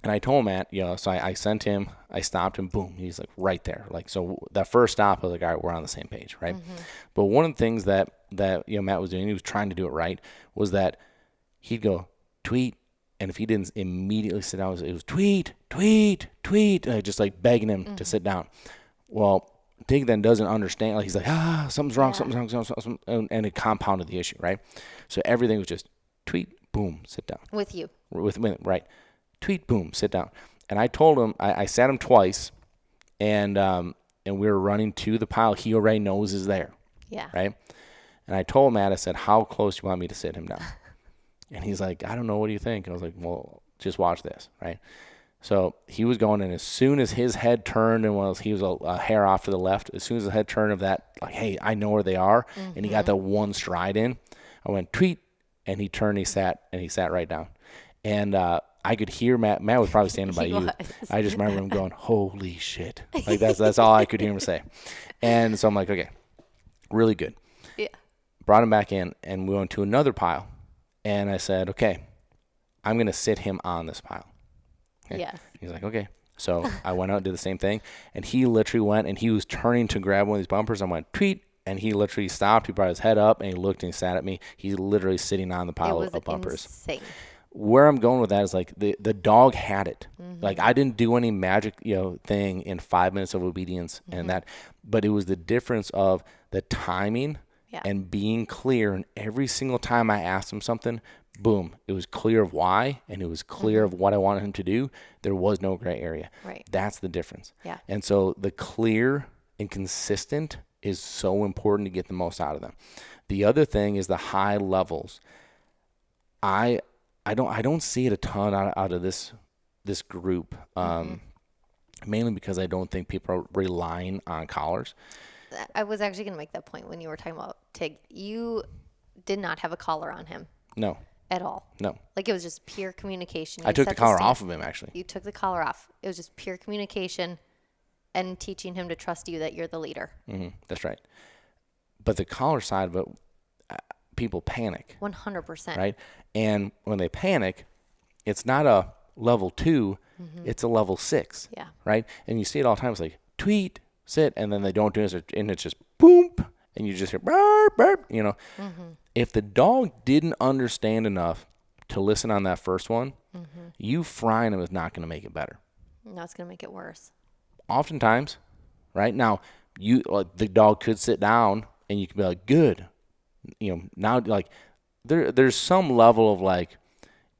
and I told Matt, so I sent him, I stopped him, boom, he's like right there. Like, so that first stop, I was like, all right, we're on the same page, right? But one of the things that Matt was doing, he was trying to do it right, was that he'd go, tweet, and if he didn't immediately sit down, it was tweet, just like begging him to sit down. Well, Tig then doesn't understand. Like he's like, something's wrong, and it compounded the issue, right? So everything was just tweet, boom, sit down. With you. With right. Tweet, boom, sit down. And I told him, I sat him twice, and we were running to the pile he already knows is there. Yeah. Right? And I told Matt, I said, how close do you want me to sit him down? And he's like, I don't know. What do you think? I was like, well, just watch this, right? So he was going, and as soon as his head turned and he was a hair off to the left, as soon as the head turned of that, like, hey, I know where they are, and he got that one stride in, I went, tweet, and he turned, he sat right down. And I could hear Matt. Matt was probably standing by you. I just remember him going, holy shit. Like that's all I could hear him say. And so I'm like, okay, really good. Yeah. Brought him back in, and we went to another pile. And I said, okay, I'm going to sit him on this pile. Okay? Yes. He's like, okay. So I went out and did the same thing. And he literally went, and he was turning to grab one of these bumpers. I went, tweet. And he literally stopped. He brought his head up, and he looked, and he sat at me. He's literally sitting on the pile of bumpers. Insane. Where I'm going with that is like the dog had it. Like I didn't do any magic, thing in 5 minutes of obedience and that, but it was the difference of the timing and being clear. And every single time I asked him something, boom, it was clear of why, and it was clear of what I wanted him to do. There was no gray area. Right. That's the difference. Yeah. And so the clear and consistent is so important to get the most out of them. The other thing is the high levels. I don't see it a ton out of this group, mainly because I don't think people are relying on collars. I was actually going to make that point when you were talking about Tig. You did not have a collar on him. No. At all. No. Like it was just pure communication. I took the collar off of him, actually. You took the collar off. It was just pure communication and teaching him to trust you that you're the leader. That's right. But the collar side of it, people panic. 100%. Right? And when they panic, it's not a level 2, it's a level 6. Yeah. Right? And you see it all the time. It's like, tweet, sit, and then they don't do this, and it's just boom, and you just hear burp, burp, If the dog didn't understand enough to listen on that first one, you frying him is not going to make it better. No, it's going to make it worse. Oftentimes, right? Now, the dog could sit down, and you could be like, good. Now, like, there's some level of, like,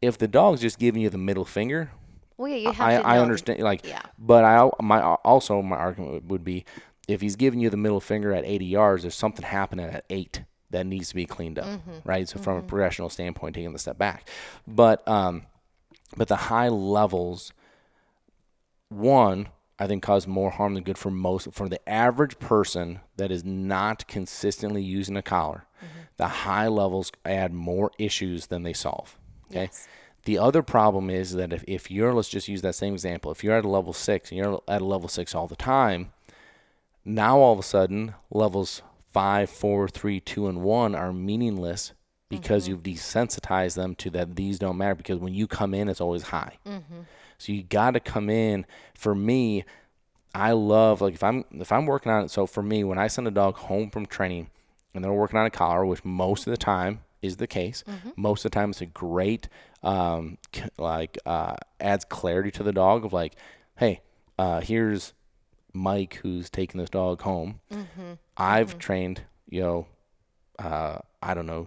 if the dog's just giving you the middle finger, well, yeah, you have to I know understand, but my argument would be, if he's giving you the middle finger at 80 yards, there's something happening at 8 that needs to be cleaned up, right? So from a progressional standpoint, taking the step back. But But the high levels, one, I think cause more harm than good for the average person that is not consistently using a collar. The high levels add more issues than they solve. Okay. Yes. The other problem is that if you're, let's just use that same example, if you're at a level 6 and you're at a level 6 all the time, now all of a sudden levels 5, 4, 3, 2, and 1 are meaningless because you've desensitized them to that these don't matter, because when you come in, it's always high. So you got to come in. For me, I love, like, if I'm working on it. So for me, when I send a dog home from training and they're working on a collar, which most of the time is the case, most of the time it's a great, adds clarity to the dog of like, hey, here's Mike who's taking this dog home. I've trained, I don't know,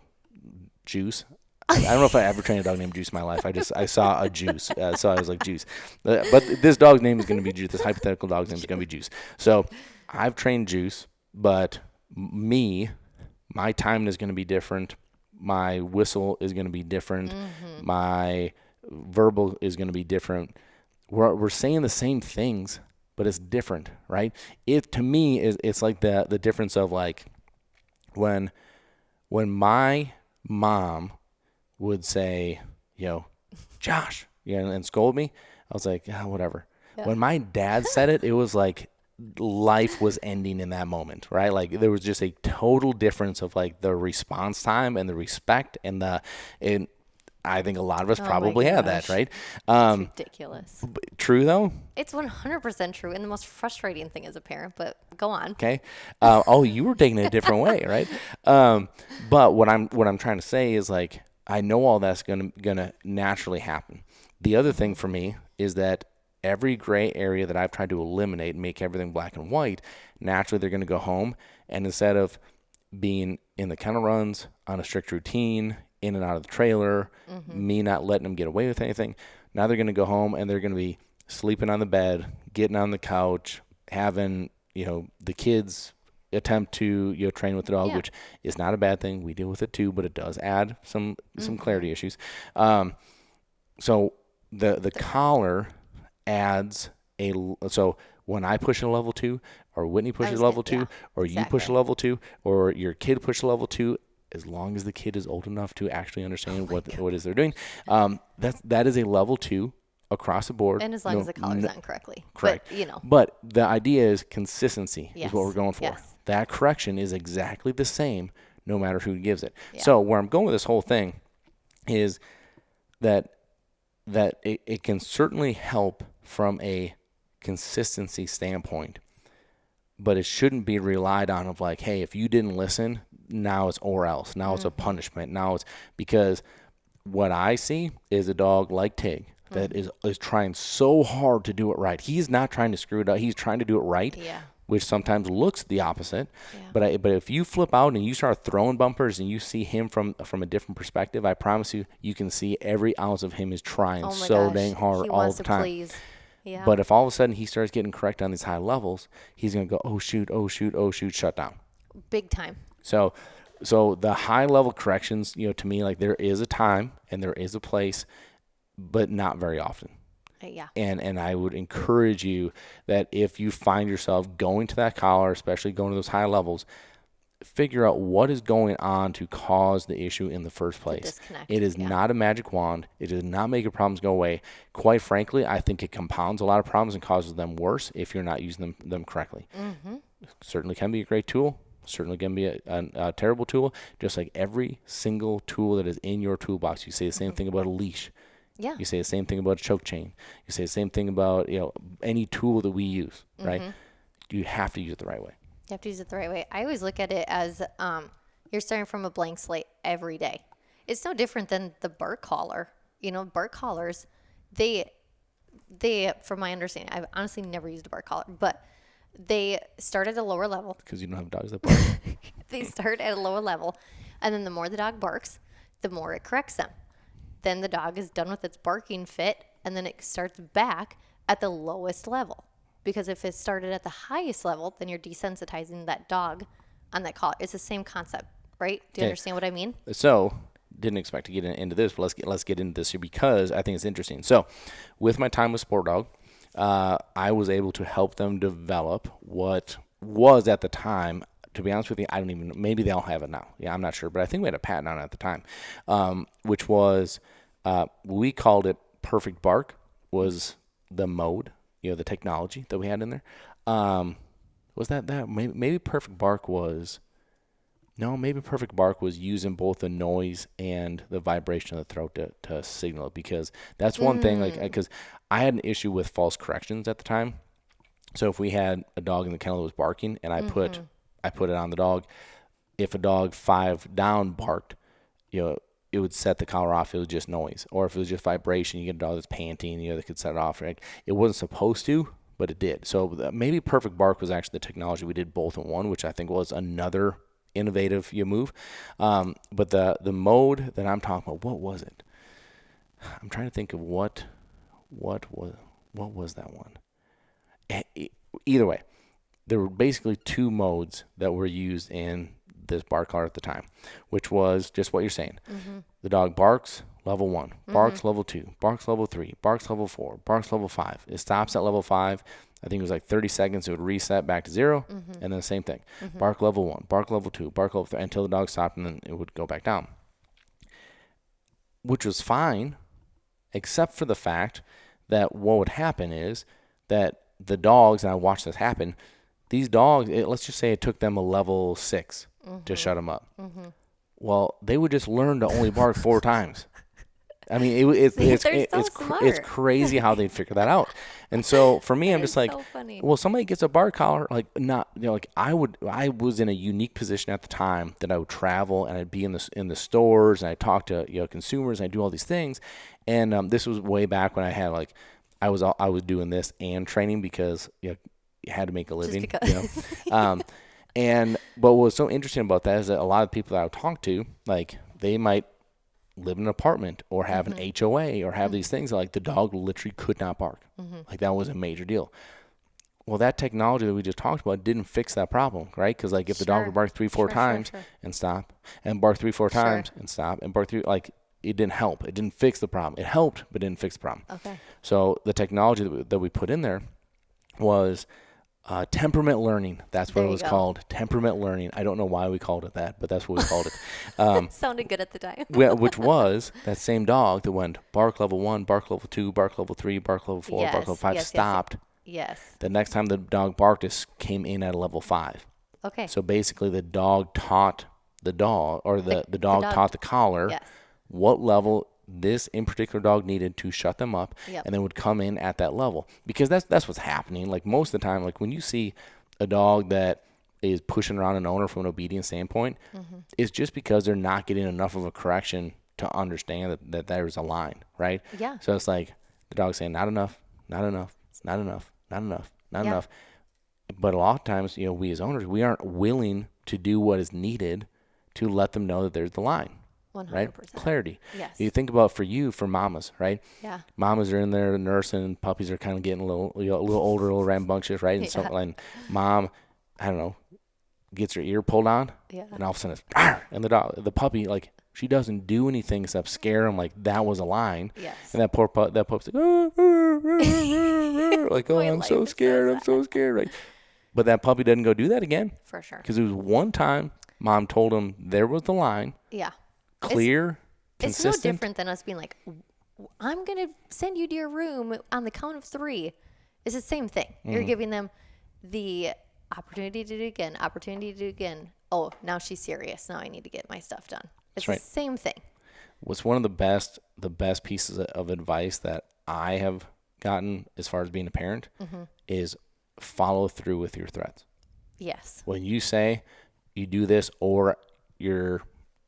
Juice. I don't know if I ever trained a dog named Juice in my life. I saw a Juice, so I was like Juice. But this dog's name is going to be Juice. This hypothetical dog's name is going to be Juice. So I've trained Juice, but my timing is going to be different. My whistle is going to be different. My verbal is going to be different. We're saying the same things, but it's different, right? It, to me, it's like the difference of like when my mom would say, Josh, and scold me, I was like, whatever. Yeah. When my dad said it, it was like life was ending in that moment, right? Like there was just a total difference of like the response time and the respect and I think a lot of us probably have that, right? It's ridiculous. True though? It's 100% true, and the most frustrating thing as a parent, but go on. Okay. You were taking it a different way, right? But what I'm trying to say is like, I know all that's gonna naturally happen. The other thing for me is that every gray area that I've tried to eliminate and make everything black and white, naturally they're gonna go home, and instead of being in the kennel runs on a strict routine, in and out of the trailer, me not letting them get away with anything, now they're gonna go home and they're gonna be sleeping on the bed, getting on the couch, having the kids attempt to train with the dog, which is not a bad thing. We deal with it too, but it does add some clarity issues. So the collar adds so when I push a level 2, or Whitney pushes a level 2, or you push a level 2, or your kid pushes a level 2, as long as the kid is old enough to actually understand what it is they're doing, that is a level 2 across the board. And as long as the collar's on correctly. Correct. But the idea is consistency is what we're going for. Yes. That correction is exactly the same no matter who gives it. Yeah. So where I'm going with this whole thing is that it can certainly help from a consistency standpoint, but it shouldn't be relied on of like, hey, if you didn't listen, now it's or else. Now it's a punishment. Now it's because what I see is a dog like Tig that is trying so hard to do it right. He's not trying to screw it up. He's trying to do it right, which sometimes looks the opposite. Yeah. But if you flip out and you start throwing bumpers and you see him from a different perspective, I promise you can see every ounce of him is trying dang hard all the time. Please. Yeah. But if all of a sudden he starts getting correct on these high levels, he's going to go, oh, shoot, shut down. Big time. So the high level corrections, to me, like there is a time and there is a place, but not very often. Yeah. And I would encourage you that if you find yourself going to that collar, especially going to those high levels, figure out what is going on to cause the issue in the first place. It is not a magic wand. It does not make your problems go away. Quite frankly, I think it compounds a lot of problems and causes them worse if you're not using them correctly. It certainly can be a great tool. Certainly can be a terrible tool. Just like every single tool that is in your toolbox. You say the same thing about a leash. Yeah. You say the same thing about a choke chain. You say the same thing about any tool that we use, right? You have to use it the right way. You have to use it the right way. I always look at it as you're starting from a blank slate every day. It's no different than the bark collar. Bark collars, they, from my understanding, I've honestly never used a bark collar, but they start at a lower level. Because you don't have dogs that bark. They start at a lower level, and then the more the dog barks, the more it corrects them. Then the dog is done with its barking fit, and then it starts back at the lowest level. Because if it started at the highest level, then you're desensitizing that dog on that collar. It's the same concept, right? Do you understand what I mean? So didn't expect to get into this, but let's get into this here because I think it's interesting. So, with my time with Sport Dog, I was able to help them develop what was at the time. To be honest with you, I don't even. Maybe they all have it now. Yeah, I'm not sure, but I think we had a patent on it at the time, which was we called it Perfect Bark. Was the mode, the technology that we had in there. Was that maybe Perfect Bark was. No, maybe Perfect Bark was using both the noise and the vibration of the throat to signal it, because that's one thing, because I had an issue with false corrections at the time. So if we had a dog in the kennel that was barking and I put it on the dog, if a dog 5 down barked, it would set the collar off. It was just noise. Or if it was just vibration, you get a dog that's panting, that could set it off. Right? It wasn't supposed to, but it did. So maybe Perfect Bark was actually the technology we did both in one, which I think was another innovative move. But the mode that I'm talking about, what was it? I'm trying to think of what was that one. Either way, there were basically 2 modes that were used in this bark collar at the time, which was just what you're saying. The dog barks, level 1, barks level 2, barks level 3, barks level 4, barks level 5. It stops at level 5. I think it was like 30 seconds. It would reset back to 0, and then the same thing. Bark level 1, bark level 2, bark level 3, until the dog stopped, and then it would go back down, which was fine, except for the fact that what would happen is that the dogs, and I watched this happen, these dogs, let's just say it took them a level 6 to shut them up. Well, they would just learn to only bark 4 times. I mean, it's crazy how they'd figure that out. And so for me, I'm just like, so funny. Well, somebody gets a bark collar, I was in a unique position at the time that I would travel and I'd be in the stores and I'd talk to consumers and I'd do all these things. And this was way back when I had I was doing this and training because you had to make a living. But what was so interesting about that is that a lot of people that I would talk to, they might live in an apartment or have an HOA or have these things, the dog literally could not bark. That was a major deal. Well, that technology that we just talked about didn't fix that problem, right? Because if the dog would bark 3-4 times and stop, and bark 3-4 times and stop, and bark 3, it didn't help. It didn't fix the problem. It helped, but didn't fix the problem. Okay. So the technology that we put in there was temperament learning. That's what it was called. Temperament learning. I don't know why we called it that, but that's what we called it. Sounded good at the time. Which was that same dog that went bark level 1, bark level 2, bark level 3, bark level 4, bark level 5, stopped. Yes. The next time the dog barked, it came in at a level 5. Okay. So basically the dog taught the dog, or the dog taught the collar what level this in particular dog needed to shut them up, and then would come in at that level, because that's what's happening. Most of the time, when you see a dog that is pushing around an owner from an obedience standpoint, it's just because they're not getting enough of a correction to understand that there's a line, right? Yeah. So it's the dog's saying not enough, not enough, not enough, not enough, not enough. But a lot of times, we as owners, we aren't willing to do what is needed to let them know that there's the line. 100%. Right? Clarity. Yes. You think about for mamas, right? Yeah. Mamas are in there nursing, and puppies are kind of getting a little older, a little rambunctious, right? And and mom, I don't know, gets her ear pulled on, and all of a sudden it's, Arr! And the puppy, she doesn't do anything except scare him that was a line. Yes. And that puppy's oh, I'm so scared, right? But that puppy doesn't go do that again. For sure. Because it was one time mom told him there was the line. Yeah. Clear, consistent. It's no different than us being I'm going to send you to your room on the count of 3. It's the same thing. You're giving them the opportunity to do it again, Oh, now she's serious. Now I need to get my stuff done. It's the same thing. What's one of the best pieces of advice that I have gotten as far as being a parent is follow through with your threats. Yes. When you say you do this, or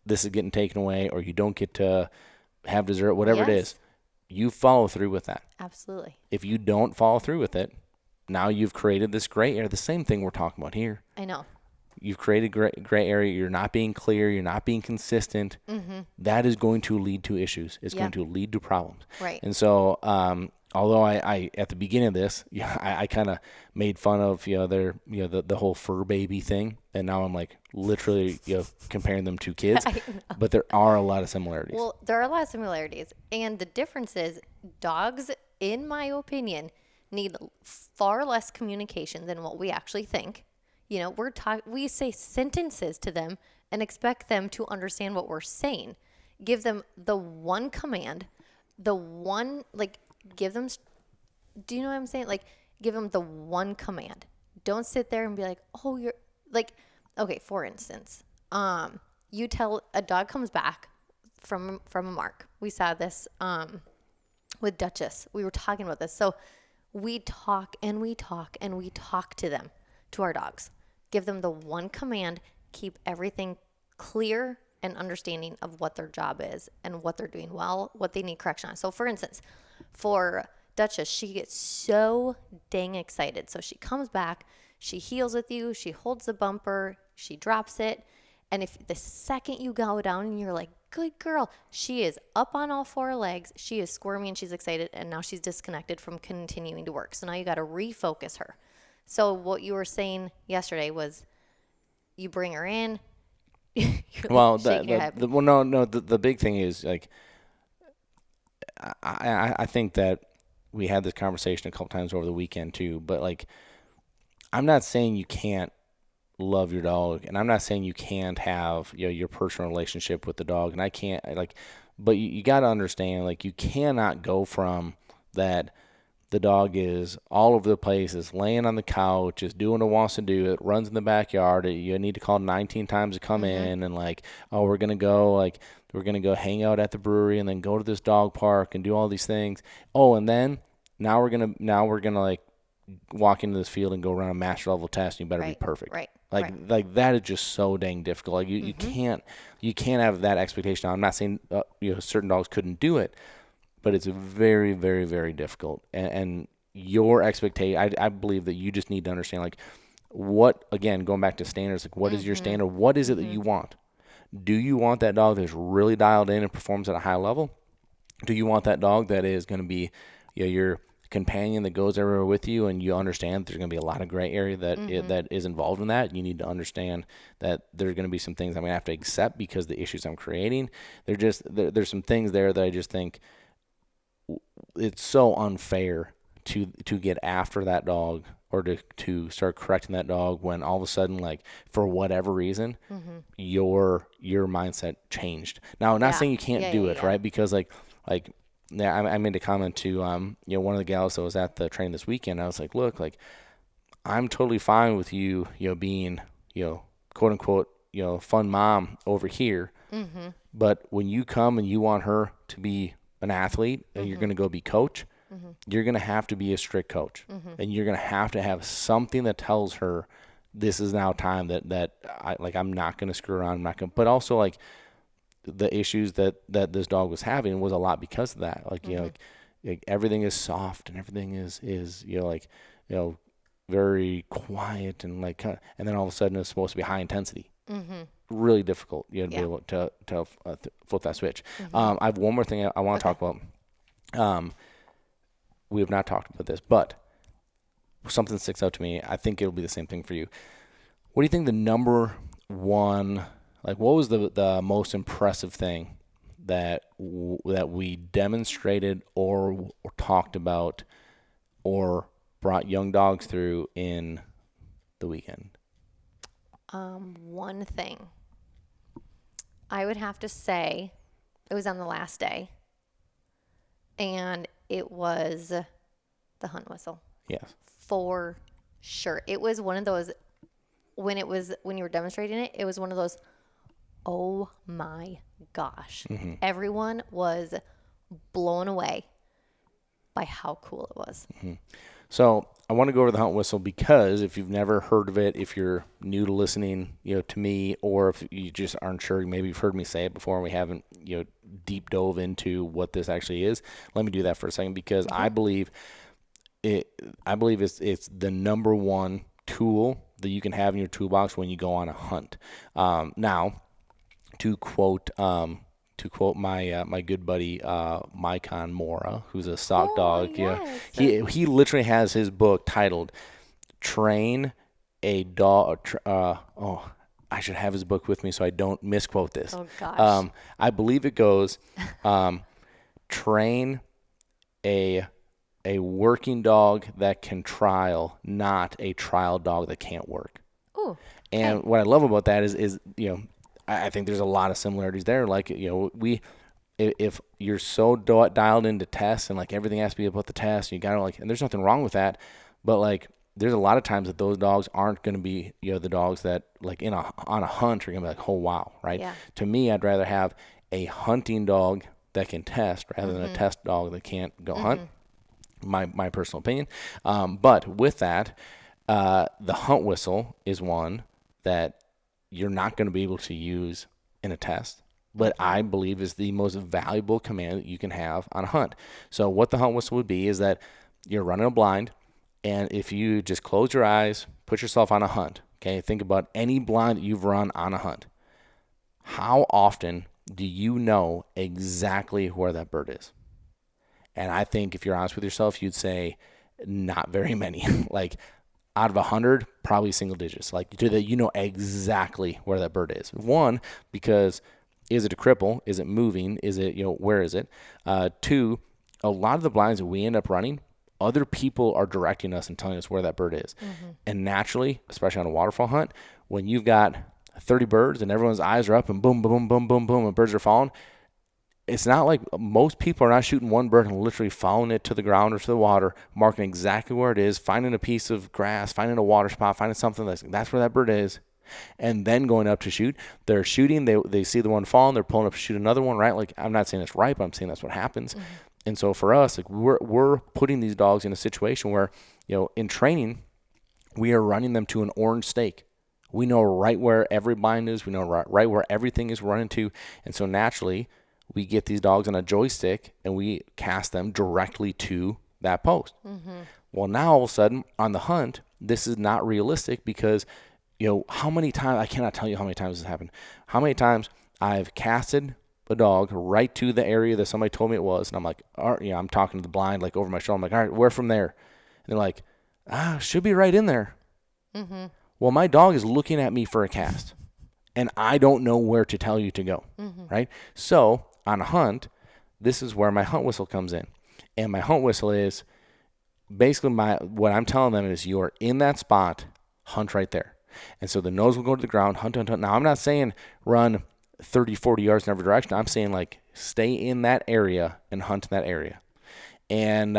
this is getting taken away, or you don't get to have dessert, whatever it is, you follow through with that. Absolutely. If you don't follow through with it, now you've created this gray area. The same thing we're talking about here. I know. You've created gray area. You're not being clear. You're not being consistent. That is going to lead to issues. It's going to lead to problems. Right. And so although I at the beginning of this, yeah, I kind of made fun of, their, the whole fur baby thing. And now I'm like literally, comparing them to kids, I know. but there are a lot of similarities. Well, there are a lot of similarities, and the difference is dogs, in my opinion, need far less communication than what we actually think. We say sentences to them and expect them to understand what we're saying. Give them the one command, the one, like, give them, do you know what I'm saying? Like, give them the one command. Don't sit there and be like, oh, you're, like, okay, for instance, you tell a dog comes back from a mark. We saw this with Duchess. We were talking about this. So we talk and we talk and we talk to them, to our dogs. Give them the one command, keep everything clear and understanding of what their job is and what they're doing well, what they need correction on. So for instance, for Duchess, she gets so dang excited. So she comes back, she heels with you, she holds the bumper, she drops it. And if the second you go down and you're like, good girl, she is up on all four legs, she is squirming and she's excited, and now she's disconnected from continuing to work. So now you got to refocus her. So what you were saying yesterday was you bring her in. You're Well, shaking your head. well, no, the big thing is, like, I think that we had this conversation a couple times over the weekend too, but like, I'm not saying you can't love your dog, and I'm not saying you can't have, your personal relationship with the dog, and I can't, like, but you got to understand, like, you cannot go from that. The dog is all over the place, is laying on the couch, is doing what it wants to do, it runs in the backyard, you need to call 19 times to come in, and like, oh, we're going to go hang out at the brewery and then go to this dog park and do all these things. Oh, and then now we're going to like walk into this field and go run a master level test, and you better be perfect. Right. Like that is just so dang difficult. Like you can't have that expectation. I'm not saying certain dogs couldn't do it, but it's very, very, very difficult. And your expectation, I believe that you just need to understand, like, what, again, going back to standards, like, what is your standard? What is it that you want? Do you want that dog that's really dialed in and performs at a high level? Do you want that dog that is going to be, your companion that goes everywhere with you, and you understand there's going to be a lot of gray area that is involved in that? You need to understand that there's going to be some things I'm going to have to accept because the issues I'm creating. There's some things there that I just think it's so unfair to get after that dog, or to start correcting that dog when all of a sudden, like, for whatever reason, your mindset changed. Now, I'm not saying you can't do it, right? Because yeah, I made a comment to one of the gals that was at the train this weekend. I was like, look, like, I'm totally fine with you, being, quote unquote, fun mom over here. But when you come and you want her to be an athlete, and you're going to go be coach, you're going to have to be a strict coach, and you're going to have something that tells her this is now time that I'm not going to screw around. I'm not going, but also, like, the issues that this dog was having was a lot because of that. Like, like everything is soft and everything is very quiet, and like, and then all of a sudden it's supposed to be high intensity. Really difficult, to be able to flip that switch. I have one more thing I want to talk about. We have not talked about this, but something sticks out to me. I think it'll be the same thing for you. What do you think the number one, like, what was the most impressive thing that we demonstrated or talked about or brought young dogs through in the weekend? One thing I would have to say, it was on the last day, and it was the hunt whistle. Yes. For sure. It was one of those, when you were demonstrating it, it was one of those, oh my gosh. Everyone was blown away by how cool it was. So I want to go over the hunt whistle, because if you've never heard of it, if you're new to listening, to me, or if you just aren't sure, maybe you've heard me say it before and we haven't, deep dove into what this actually is. Let me do that for a second, because I believe it's the number one tool that you can have in your toolbox when you go on a hunt. Now, to quote to quote my good buddy Mycon Mora, who's a stock Oh, dog. yes. He literally has his book titled "Train a Dog." I should have his book with me so I don't misquote this. Oh, gosh. I believe it goes, "Train a working dog that can trial, not a trial dog that can't work." Ooh. And what I love about that is I think there's a lot of similarities there. Like, if you're so dialed into tests and like everything has to be about the test, you gotta and there's nothing wrong with that, but like there's a lot of times that those dogs aren't going to be the dogs that like on a hunt are going to be like, oh wow, right? Yeah. To me, I'd rather have a hunting dog that can test rather than a test dog that can't go hunt. My personal opinion. But with that, the hunt whistle is one that you're not going to be able to use in a test, but I believe is the most valuable command that you can have on a hunt. So what the hunt whistle would be is that you're running a blind, and if you just close your eyes, put yourself on a hunt, okay, think about any blind that you've run on a hunt. How often do you know exactly where that bird is? And I think if you're honest with yourself, you'd say not very many. Like out of 100, probably single digits. Like you know exactly where that bird is. One, because is it a cripple? Is it moving? Is it, where is it? Two, a lot of the blinds that we end up running, other people are directing us and telling us where that bird is. And naturally, especially on a waterfowl hunt, when you've got 30 birds and everyone's eyes are up and boom, boom, boom, boom, boom, and birds are falling, it's not like most people are not shooting one bird and literally following it to the ground or to the water, marking exactly where it is, finding a piece of grass, finding a water spot, finding something that's where that bird is, and then going up to shoot. They're shooting, they see the one falling, they're pulling up to shoot another one, right? Like, I'm not saying it's right, but I'm saying that's what happens. And so for us, like we're putting these dogs in a situation where, in training, we are running them to an orange stake. We know right where every blind is. We know right where everything is running to. And so naturally, we get these dogs on a joystick and we cast them directly to that post. Well, now all of a sudden on the hunt, this is not realistic because, how many times, I cannot tell you how many times this happened. How many times I've casted a dog right to the area that somebody told me it was. And I'm like, all right, I'm talking to the blind, like over my shoulder. I'm like, all right, where from there? And they're like, should be right in there. Well, my dog is looking at me for a cast and I don't know where to tell you to go. Right. So on a hunt, this is where my hunt whistle comes in. And my hunt whistle is basically what I'm telling them is you're in that spot, hunt right there. And so the nose will go to the ground, hunt. Now, I'm not saying run 30, 40 yards in every direction. I'm saying like stay in that area and hunt in that area. And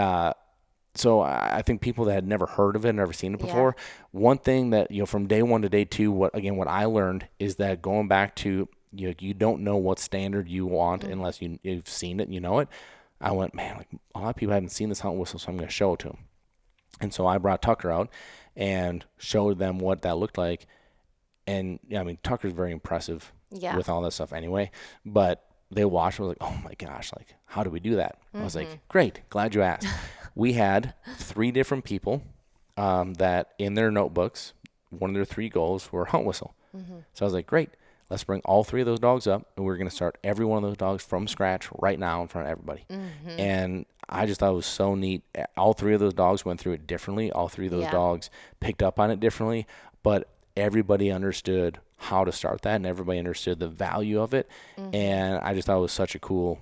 so I think people that had never heard of it, never seen it before, one thing that, from day one to day two, what I learned is that going back to, you don't know what standard you want unless you've seen it and you know it. I went, man, like a lot of people haven't seen this hunt whistle, so I'm going to show it to them. And so I brought Tucker out and showed them what that looked like. And Tucker's very impressive with all that stuff anyway, but they watched and was like, oh my gosh, like how do we do that? I was like, great, glad you asked. We had 3 different people that in their notebooks, one of their 3 goals were hunt whistle. So I was like, great, let's bring all 3 of those dogs up and we're going to start every one of those dogs from scratch right now in front of everybody. And I just thought it was so neat. All 3 of those dogs went through it differently. All 3 of those dogs picked up on it differently, but everybody understood how to start that and everybody understood the value of it. And I just thought it was such a cool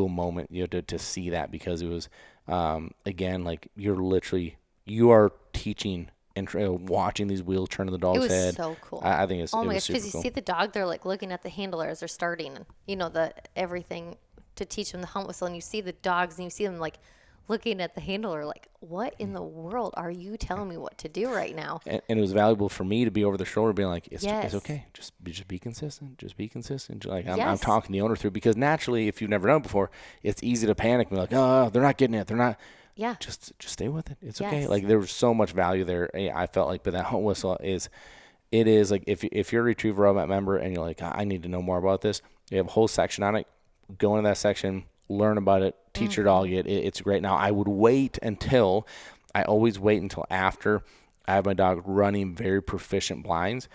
moment, to see that, because it was, again, like you are teaching and watching these wheels turn in the dog's head. It was so cool. I think it's, oh it my was gosh, super because cool. you see the dog, they're like looking at the handler as they're starting, and the everything to teach them the hunt whistle, and you see the dogs and you see them like looking at the handler like, what in the world are you telling me what to do right now? And it was valuable for me to be over the shoulder being like, it's Yes. okay. Just be consistent. Just be consistent. Like I'm Yes. talking the owner through, because naturally, if you've never done it before, it's easy to panic and be like, oh, they're not getting it. They're not. Yeah. Just stay with it. It's okay. Yes. Like there was so much value there. I felt like, but that hunt whistle is like, if you're a retriever robot member and you're like, I need to know more about this, you have a whole section on it. Go into that section, learn about it, teach your dog it. It's great. Now I always wait until after I have my dog running very proficient blinds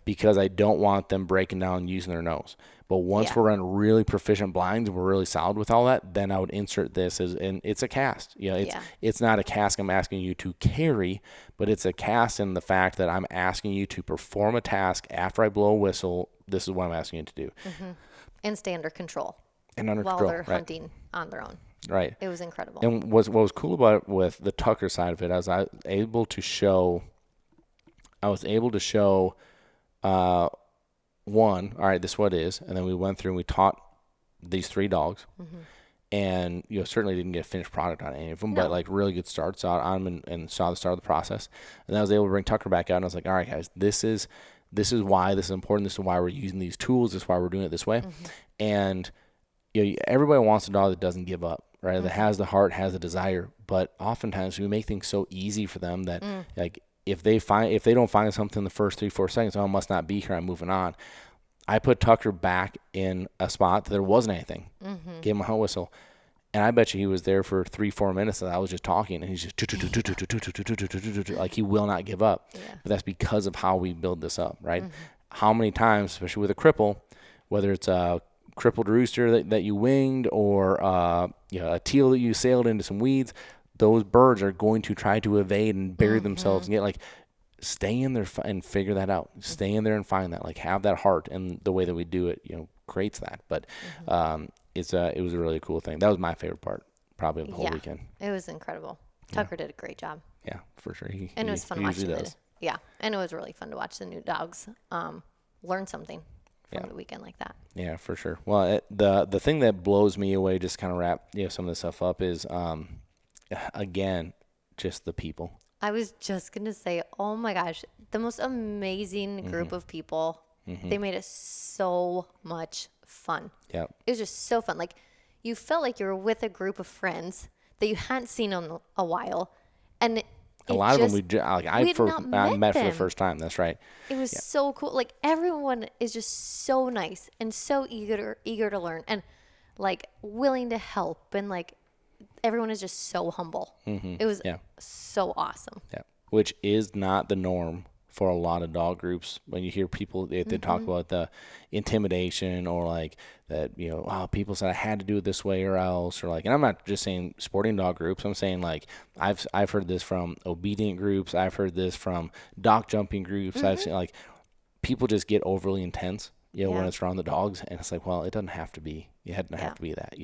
because I don't want them breaking down and using their nose. But once Yeah. we're running really proficient blinds and we're really solid with all that, then I would insert this as, and it's a cast. You know, Yeah. it's not a cast I'm asking you to carry, but it's a cast in the fact that I'm asking you to perform a task after I blow a whistle. This is what I'm asking you to do. And stay under control And under while control, they're right? hunting on their own. Right. It was incredible. And what was cool about it with the Tucker side of it, I was able to show, one, all right, this is what it is. And then we went through and we taught these 3 dogs. And, certainly didn't get a finished product on any of them, No. but like really good starts on them and saw the start of the process. And then I was able to bring Tucker back out and I was like, all right, guys, this is why this is important. This is why we're using these tools. This is why we're doing it this way. And, everybody wants a dog that doesn't give up, right? That has the heart, has the desire. But oftentimes we make things so easy for them that like, if they don't find something in the first 3-4 seconds, oh, it must not be here, I'm moving on. I put Tucker back in a spot that there wasn't anything. Gave him a hunt whistle. And I bet you he was there for 3-4 minutes and I was just talking and he's just like he will not give up. Yeah. But that's because of how we build this up, right? How many times, especially with a cripple, whether it's a crippled rooster that you winged or a teal that you sailed into some weeds, those birds are going to try to evade and bury themselves and get like, stay in there and figure that out. Stay in there and find that, like have that heart, and the way that we do it, creates that. But it was a really cool thing. That was my favorite part probably of the whole weekend. It was incredible. Tucker did a great job. Yeah, for sure. And it was fun watching it. Yeah. And it was really fun to watch the new dogs learn something from the weekend like that. Yeah, for sure. Well, the thing that blows me away, just kind of wrap some of this stuff up, is again, just the people. I was just going to say, oh my gosh, the most amazing group of people. They made it so much fun. Yeah. It was just so fun. Like, you felt like you were with a group of friends that you hadn't seen in a while. And a lot of them I met for the them. first time. That's right. It was so cool. Like, everyone is just so nice and so eager to learn and like willing to help, and like everyone is just so humble. It was so awesome. Yeah, which is not the norm for a lot of dog groups. When you hear people, they talk about the intimidation or like that, people said I had to do it this way or else, or like, and I'm not just saying sporting dog groups. I'm saying like, I've heard this from obedient groups. I've heard this from dock jumping groups. I've seen like people just get overly intense, when it's around the dogs, and it's like, well, it doesn't have to be. It doesn't have to be that,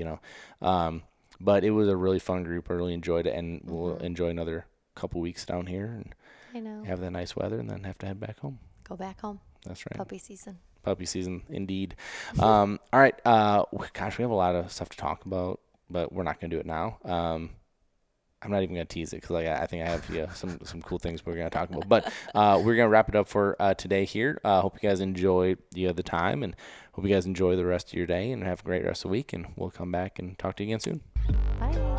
But it was a really fun group. I really enjoyed it, and we'll enjoy another couple weeks down here and I know. have that nice weather, and then have to head back home. Go back home. That's right. Puppy season. Puppy season, indeed. All right. Gosh, we have a lot of stuff to talk about, but we're not going to do it now. I'm not even going to tease it because I think I have some cool things we're going to talk about. But we're going to wrap it up for today here. Hope you guys enjoy the time, and hope you guys enjoy the rest of your day and have a great rest of the week. And we'll come back and talk to you again soon. Bye.